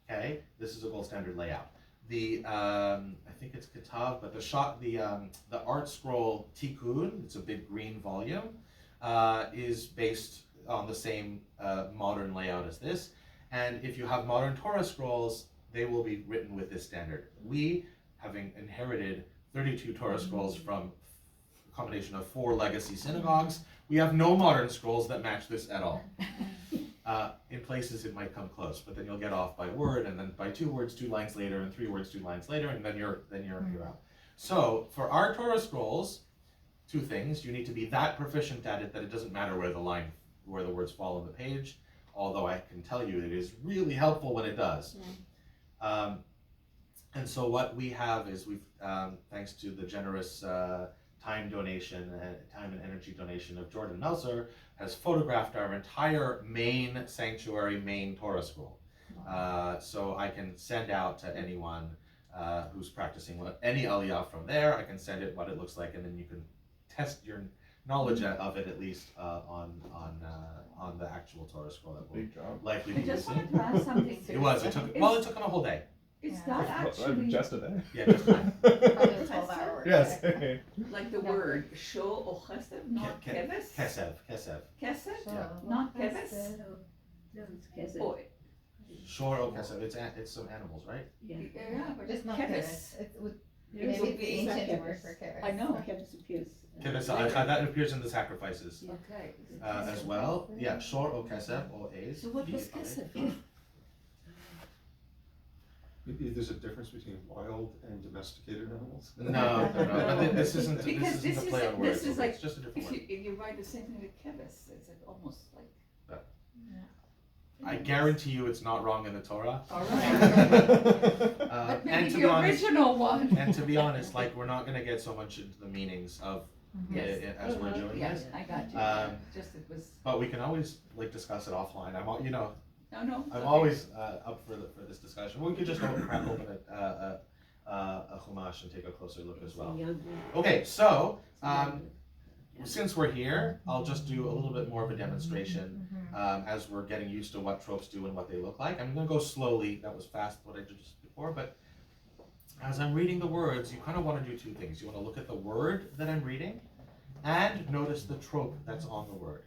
Okay, this is a gold standard layout. The I think it's Ketav, but the art scroll Tikkun, it's a big green volume, is based on the same modern layout as this. And if you have modern Torah scrolls, they will be written with this standard. We, having inherited 32 Torah scrolls from a combination of 4 legacy synagogues, we have no modern scrolls that match this at all. In places it might come close, but then you'll get off by word, and then by 2 words 2 lines later, and 3 words 2 lines later, and then you're out. So for our Torah scrolls, 2 things: you need to be that proficient at it that it doesn't matter where the words fall on the page. Although I can tell you it is really helpful when it does. And so what we have is thanks to the generous time and energy donation of Jordan Melzer, has photographed our entire main sanctuary, main Torah scroll. So I can send out to anyone who's practicing any aliyah from there. I can send it what it looks like, and then you can test your knowledge of it at least on the actual Torah scroll that we'll likely be I just using. wanted to ask something. It took him a whole day. It's not actually Just a day. Yeah, just time. Probably a 12-hour work Yes. day. like the word sho or chesed, not keves. Kesev. Kesed, Yeah. not keves. Or, Shor o kesev. It's some animals, right? yeah, but Just not keves. kevis. Maybe It would it's the be ancient word kevis. for kevis. I know, keves appears. Keves, that appears in the sacrifices Okay. as well. Yeah, shor o kesev o ez. So what was kesed? Maybe there's a difference between wild and domesticated animals? No. But this isn't Because a play on words. this is like, It's just a different if word. you write the same thing with keves, it's like almost like. I guarantee you it's not wrong in the Torah. All right. But And maybe to be the honest, original one. and to be honest, like we're not going to get so much into the meanings of it as we're doing Yes, this. I got you. Just it was, But we can always discuss it offline. no. I'm it's always up for this discussion. We could just open a chumash and take a closer look as well. Okay, so since we're here, I'll just do a little bit more of a demonstration as we're getting used to what tropes do and what they look like. I'm going to go slowly. That was fast what I did just before, but as I'm reading the words, you kind of want to do 2 things. You want to look at the word that I'm reading and notice the trope that's on the word.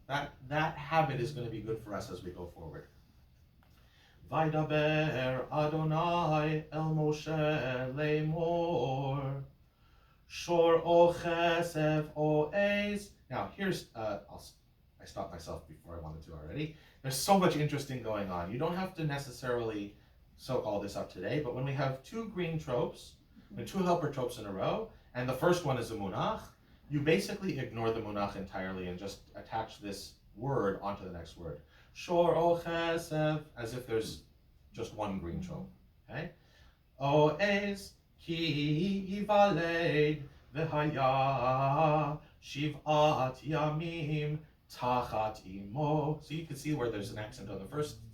That habit is going to be good for us as we go forward. Vaydaber Adonai el Moshe lemor shor o chesev o ez. Now here's I stopped myself before I wanted to already. There's so much interesting going on. You don't have to necessarily soak all this up today, but when we have 2 green tropes, and 2 helper tropes in a row, and the first one is a munach, you basically ignore the munach entirely and just attach this word onto the next word. Shor o chesef, as if there's just one green trope. Okay? O ez ki yivaled v'haya shiv'at yamim tachat imo. So you can see where there's an accent on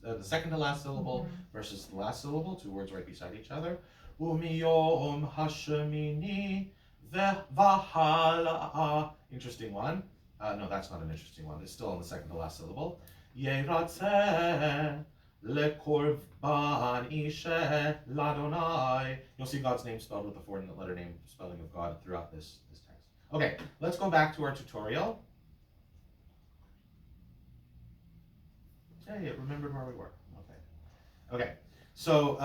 the second to last syllable versus the last syllable, two words right beside each other. Umiyom hashemini v'vahala. Interesting one. No, that's not an interesting one. It's still on the second to last syllable. Yeratzeh lekorban ishe ladonai. You'll see God's name spelled with the four-letter name spelling of God throughout this text. Okay, let's go back to our tutorial. Hey, it remembered where we were. Okay, so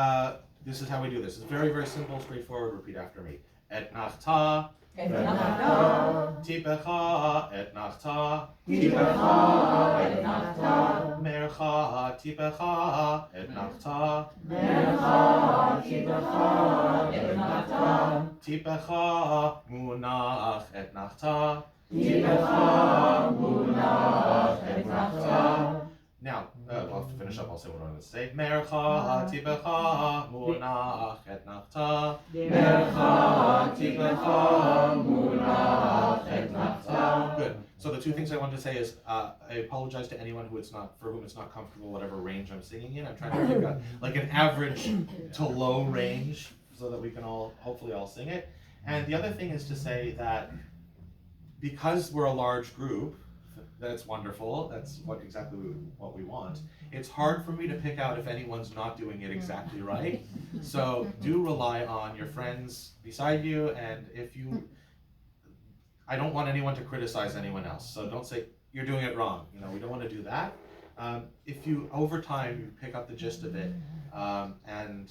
this is how we do this. It's very, very simple, straightforward. Repeat after me. Etnachta. Etnachta. Tipecha. Etnachta. Tipecha. Etnachta. Mercha. Tipecha. Etnachta. Mercha. Tipecha. Etnachta. Tipecha. Munach. Etnachta. Tipecha. Munach. Etnachta. Now, I'll finish up. I'll say what I'm going to say. Mercha tipecha munach etnachta. Mercha tipecha munach etnachta. Good. So the two things I wanted to say is I apologize to anyone for whom it's not comfortable, whatever range I'm singing in. I'm trying to pick like an average to low range so that we can hopefully all sing it. And the other thing is to say that because we're a large group, that's wonderful. That's exactly what we want. It's hard for me to pick out if anyone's not doing it exactly right. So do rely on your friends beside you, and I don't want anyone to criticize anyone else. So don't say you're doing it wrong. We don't want to do that. If you over time you pick up the gist of it and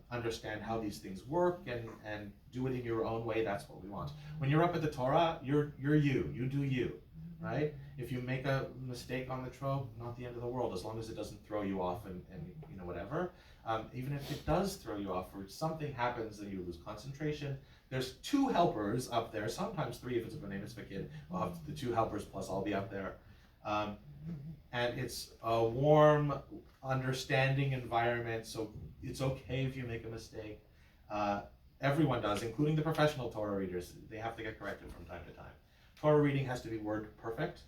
understand how these things work and do it in your own way, that's what we want. When you're up at the Torah, you're you do you. Right? If you make a mistake on the trope, not the end of the world, as long as it doesn't throw you off and whatever. Even if it does throw you off or something happens and you lose concentration, there's two helpers up there, sometimes three if it's a B'nai Mitzvah kid. We'll have the two helpers plus I'll be up there. And it's a warm, understanding environment, so it's okay if you make a mistake. Everyone does, including the professional Torah readers. They have to get corrected from time to time. Torah reading has to be word perfect,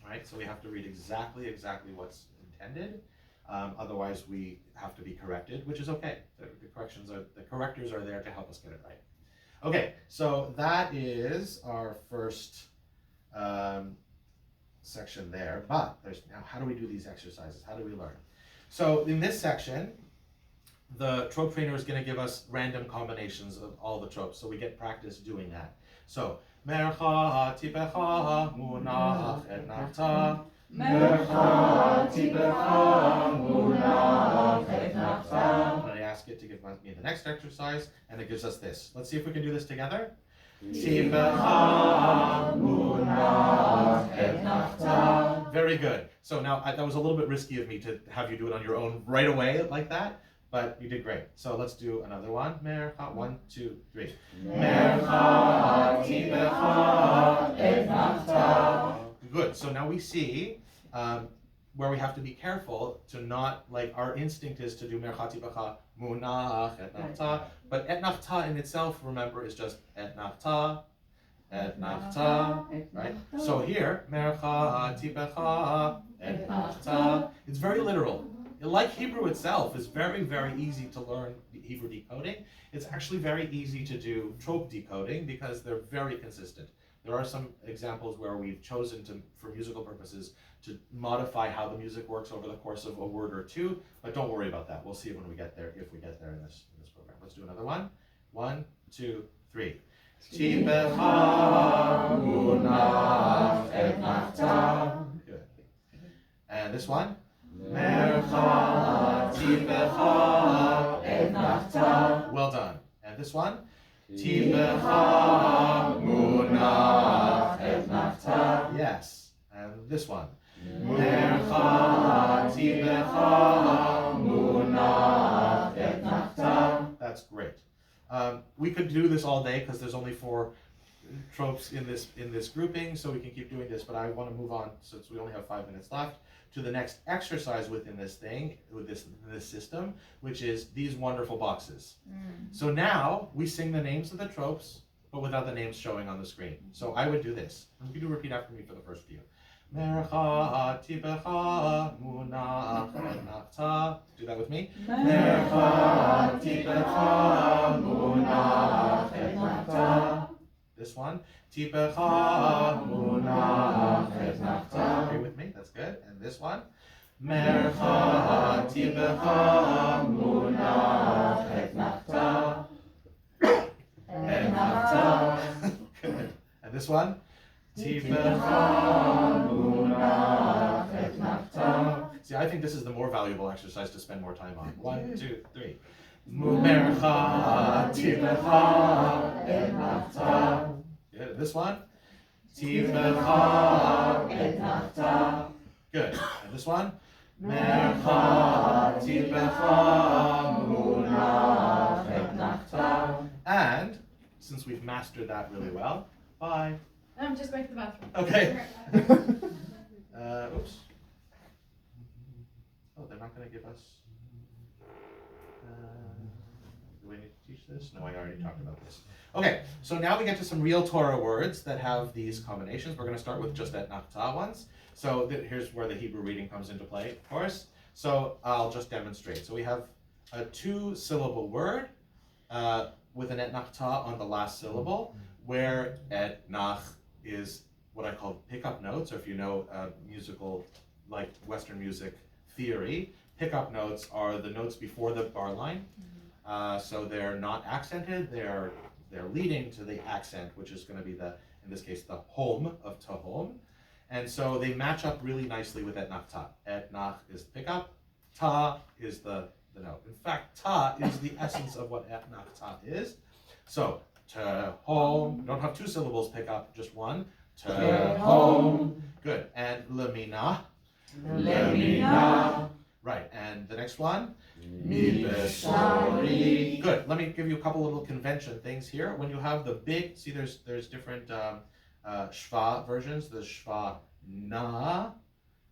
right? So we have to read exactly what's intended. Otherwise, we have to be corrected, which is okay. The correctors are there to help us get it right. Okay, so that is our first section there. But now, how do we do these exercises? How do we learn? So in this section, the trope trainer is going to give us random combinations of all the tropes, so we get practice doing that. So Mercha tipecha munach etnachta. Mercha tipecha munach etnachta. I'm going to ask it to give me the next exercise, and it gives us this. Let's see if we can do this together. Tipecha munach etnachta. Very good. So now that was a little bit risky of me to have you do it on your own right away like that. But you did great. So let's do another one. Mercha, 1, 2, 3. Mercha tipecha etnachta. Good. So now we see where we have to be careful to not, like our instinct is to do mercha tipecha munach etnachta. But etnachta in itself, remember, is just etnachta, etnachta, right? So here, mercha tipecha etnachta. It's very literal. Like Hebrew itself, is very, very easy to learn Hebrew decoding. It's actually very easy to do trope decoding because they're very consistent. There are some examples where we've chosen to, for musical purposes, to modify how the music works over the course of a word or two, but don't worry about that. We'll see when we get there, if we get there in this program. Let's do another one. 1, 2, 3. Tipecha munach etnachta. Good. And this one. Mercha tipecha etnachta. Well done. And this one? Tipecha munach etnachta. Yes. And this one? Mercha tipecha munach etnachta. That's great. We could do this all day because there's only 4 tropes in this grouping, so we can keep doing this. But I want to move on, since we only have 5 minutes left, to the next exercise within this thing, with this system, which is these wonderful boxes. So now we sing the names of the tropes, but without the names showing on the screen. So I would do this. And you do repeat after me for the first few. Mercha tibecha munach etnachta. Do that with me. Mercha tibecha munach etnachta. This one. Tibecha munach etnachta. Agree with me? That's good. And this one. Mercha tibecha munach etnachta. Etnachta. Good. And this one. Tibecha munach etnachta. See, I think this is the more valuable exercise to spend more time on. 1, 2, 3. Mercha tibecha etnachta. Good. This one. Tibecha etnachta. Good. And this one. Mercha tibecha munach etnachta. And since we've mastered that really well, bye. I'm just going to the bathroom. Okay. Oops. Oh, they're not going to give us. Do we need to teach this? No, I already talked about this. Okay, so now we get to some real Torah words that have these combinations. We're going to start with just Etnachta ones. So here's where the Hebrew reading comes into play, of course. So I'll just demonstrate. So we have a 2-syllable word with an Etnachta on the last syllable, where Etnach is what I call pickup notes, or if you know musical, like Western music theory, pickup notes are the notes before the bar line. So they're not accented, they're leading to the accent, which is going to be in this case, the home of Tahom. And so they match up really nicely with Etnachta. Etnach is pickup, Ta is the note. In fact, Ta is the essence of what Etnachta is. So, Tahom, don't have 2 syllables pick up, just one. Tahom. Good. And Lemina. Lemina. Right. And the next one? Mibesori. Good. Let me give you a couple little convention things here. When you have the big, see there's different shva versions. There's shva na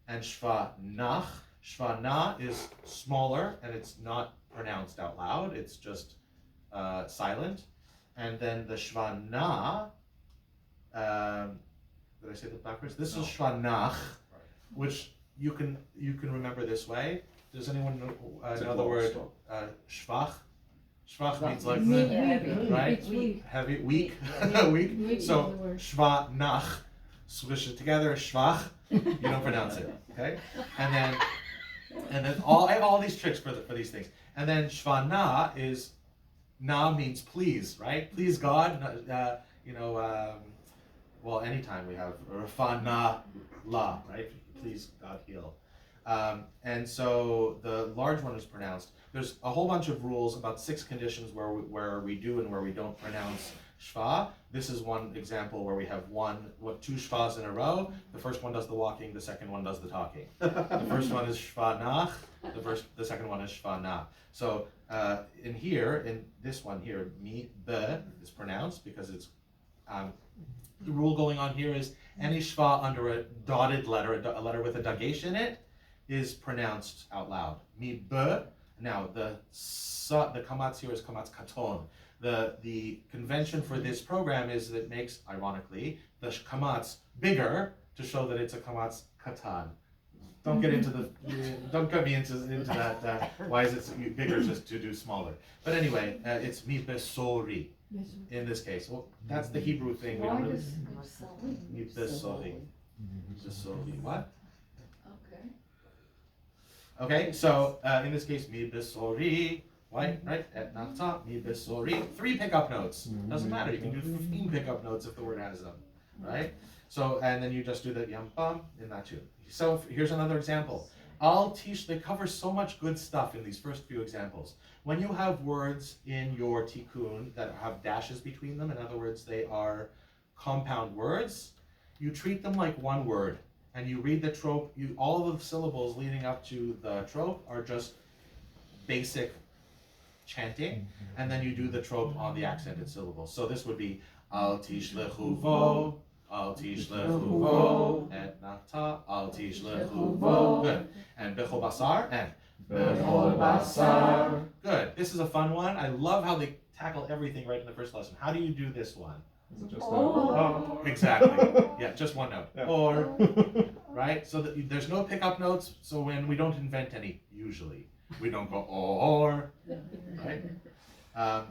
and shva nach. Shva na is smaller and it's not pronounced out loud. It's just silent. And then the shva na, did I say that backwards? This is shva nach, which you can remember this way. Does anyone know the word shvach? Shvach means like right? Heavy, weak, weak. So shva nach, swish it together, shvach. You don't pronounce it, okay? And then I have all these tricks for these things. And then shva na is, na means please, right? Please God. Well, anytime we have rafana la, right? Please God heal. And so the large one is pronounced. There's a whole bunch of rules, about 6 conditions where we do and where we don't pronounce shva. This is one example where we have 2 shvas in a row. The first one does the walking, the second one does the talking. The first one is shva nach, the second one is shva na. So in this one here, mi be is pronounced because it's the rule going on here is any shva under a dotted letter, a letter with a dagesh in it, is pronounced out loud. Mi be. Now the kamatz here is kamatz katon. The convention for this program is that it makes, ironically, the kamatz bigger to show that it's a kamatz katan. Don't get me into that. Why is it bigger just to do smaller? But anyway, it's mi besori in this case. Well, that's the Hebrew thing. We don't really. Mi besori. Besori. What? Okay, so in this case, mi besori, right? Etnachta, mi besori. 3 pickup notes. Doesn't matter. You can do 15 pickup notes if the word has them, right? So, and then you just do the yam pam in that too. So here's another example. They cover so much good stuff in these first few examples. When you have words in your tikkun that have dashes between them, in other words, they are compound words, you treat them like one word. And you read the trope, all of the syllables leading up to the trope are just basic chanting, and then you do the trope on the accented syllables. So this would be Al tishlechu vo. Al tishlechu vo. Etnachta. Al tishlechu vo. Good. And bechol basar. And bechol basar. Good. This is a fun one. I love how they tackle everything right in the first lesson. How do you do this one? Is it just Oh. Exactly. Yeah, just one note. Yeah. Or, right? So that there's no pickup notes. So when we don't invent any, usually we don't go or, right?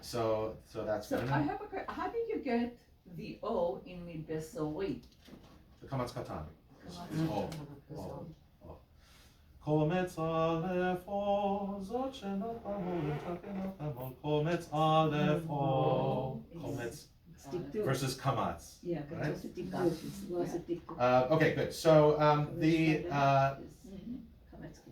So that's So good. I have how did you get the O in Mibesori? The kamatz katan. Oh. Kometz aleph o, zot shenot amol, takenot amol. Kometz aleph o. Kometz versus kamatz. Yeah, Right? but Okay, good. So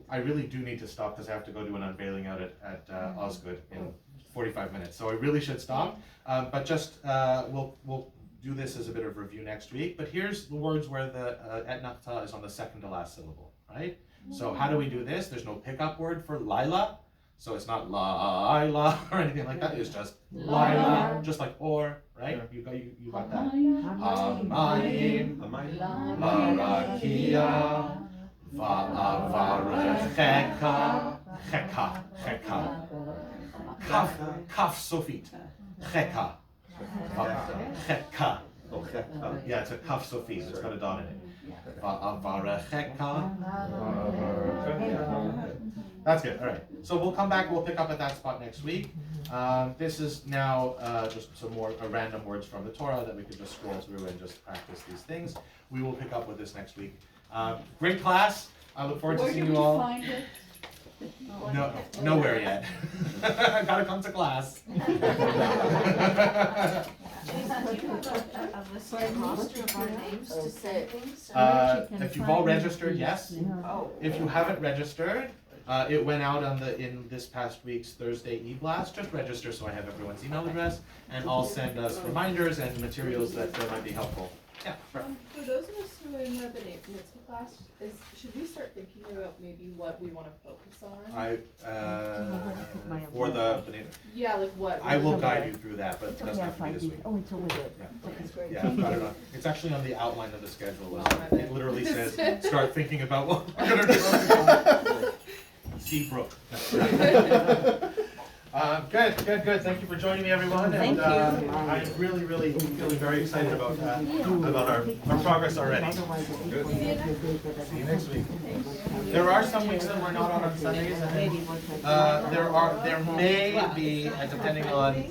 I really do need to stop because I have to go do an unveiling out at Osgood in 45 minutes. So I really should stop. But just we'll do this as a bit of review next week. But here's the words where the etnachta is on the second to last syllable, right? So how do we do this? There's no pickup word for Lila. So it's not Lila or anything like that. It's just Lila, just like or, right? You got that. Hamayim, Barakia, Va'avarecheka, Cheka. Kaf Sofit. Cheka. Cheka. Oh, cheka. Yeah, it's a kaf Sofit. It's got a dot in it. Va'avarecheka. That's good. All right. So we'll come back. We'll pick up at that spot next week. This is now just some more random words from the Torah that we could just scroll through and just practice these things. We will pick up with this next week. Great class. I look forward to seeing you all. Find it? No, nowhere yet. Gotta come to class. A list of roster of our names to say things? If you've all registered, yes. Oh. If you haven't registered, it went out in this past week's Thursday e-blast. Just register so I have everyone's email address, and I'll send us reminders and materials that might be helpful. Yeah. Right. For those of us who are in the mitzvah class, should we start thinking about maybe what we want to focus on? For the Yeah, like what? I will guide you through that, but it doesn't have to be this week. Oh, it's over there. That's great. Yeah, I've got it on. It's actually on the outline of the schedule. It literally says, start thinking about what we're gonna do. Seabrook. Good. Thank you for joining me, everyone. Thank And you. I'm really feeling very excited about our progress already. Good. See you next week. There are some weeks that we're not on Sundays, and there may be, depending on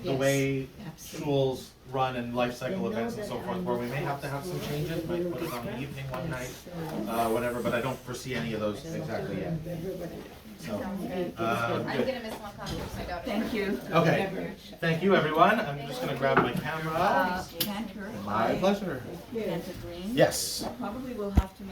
the way schools run and life cycle events and so forth, where we may have to have some changes, might put it on the evening one night, whatever, but I don't foresee any of those exactly yet. So, I'm good. gonna miss one concert with my daughter. Thank you. Okay, thank you everyone. I'm just gonna grab my camera. Cantor. My pleasure. Cantor Green. Yes. Probably will have to make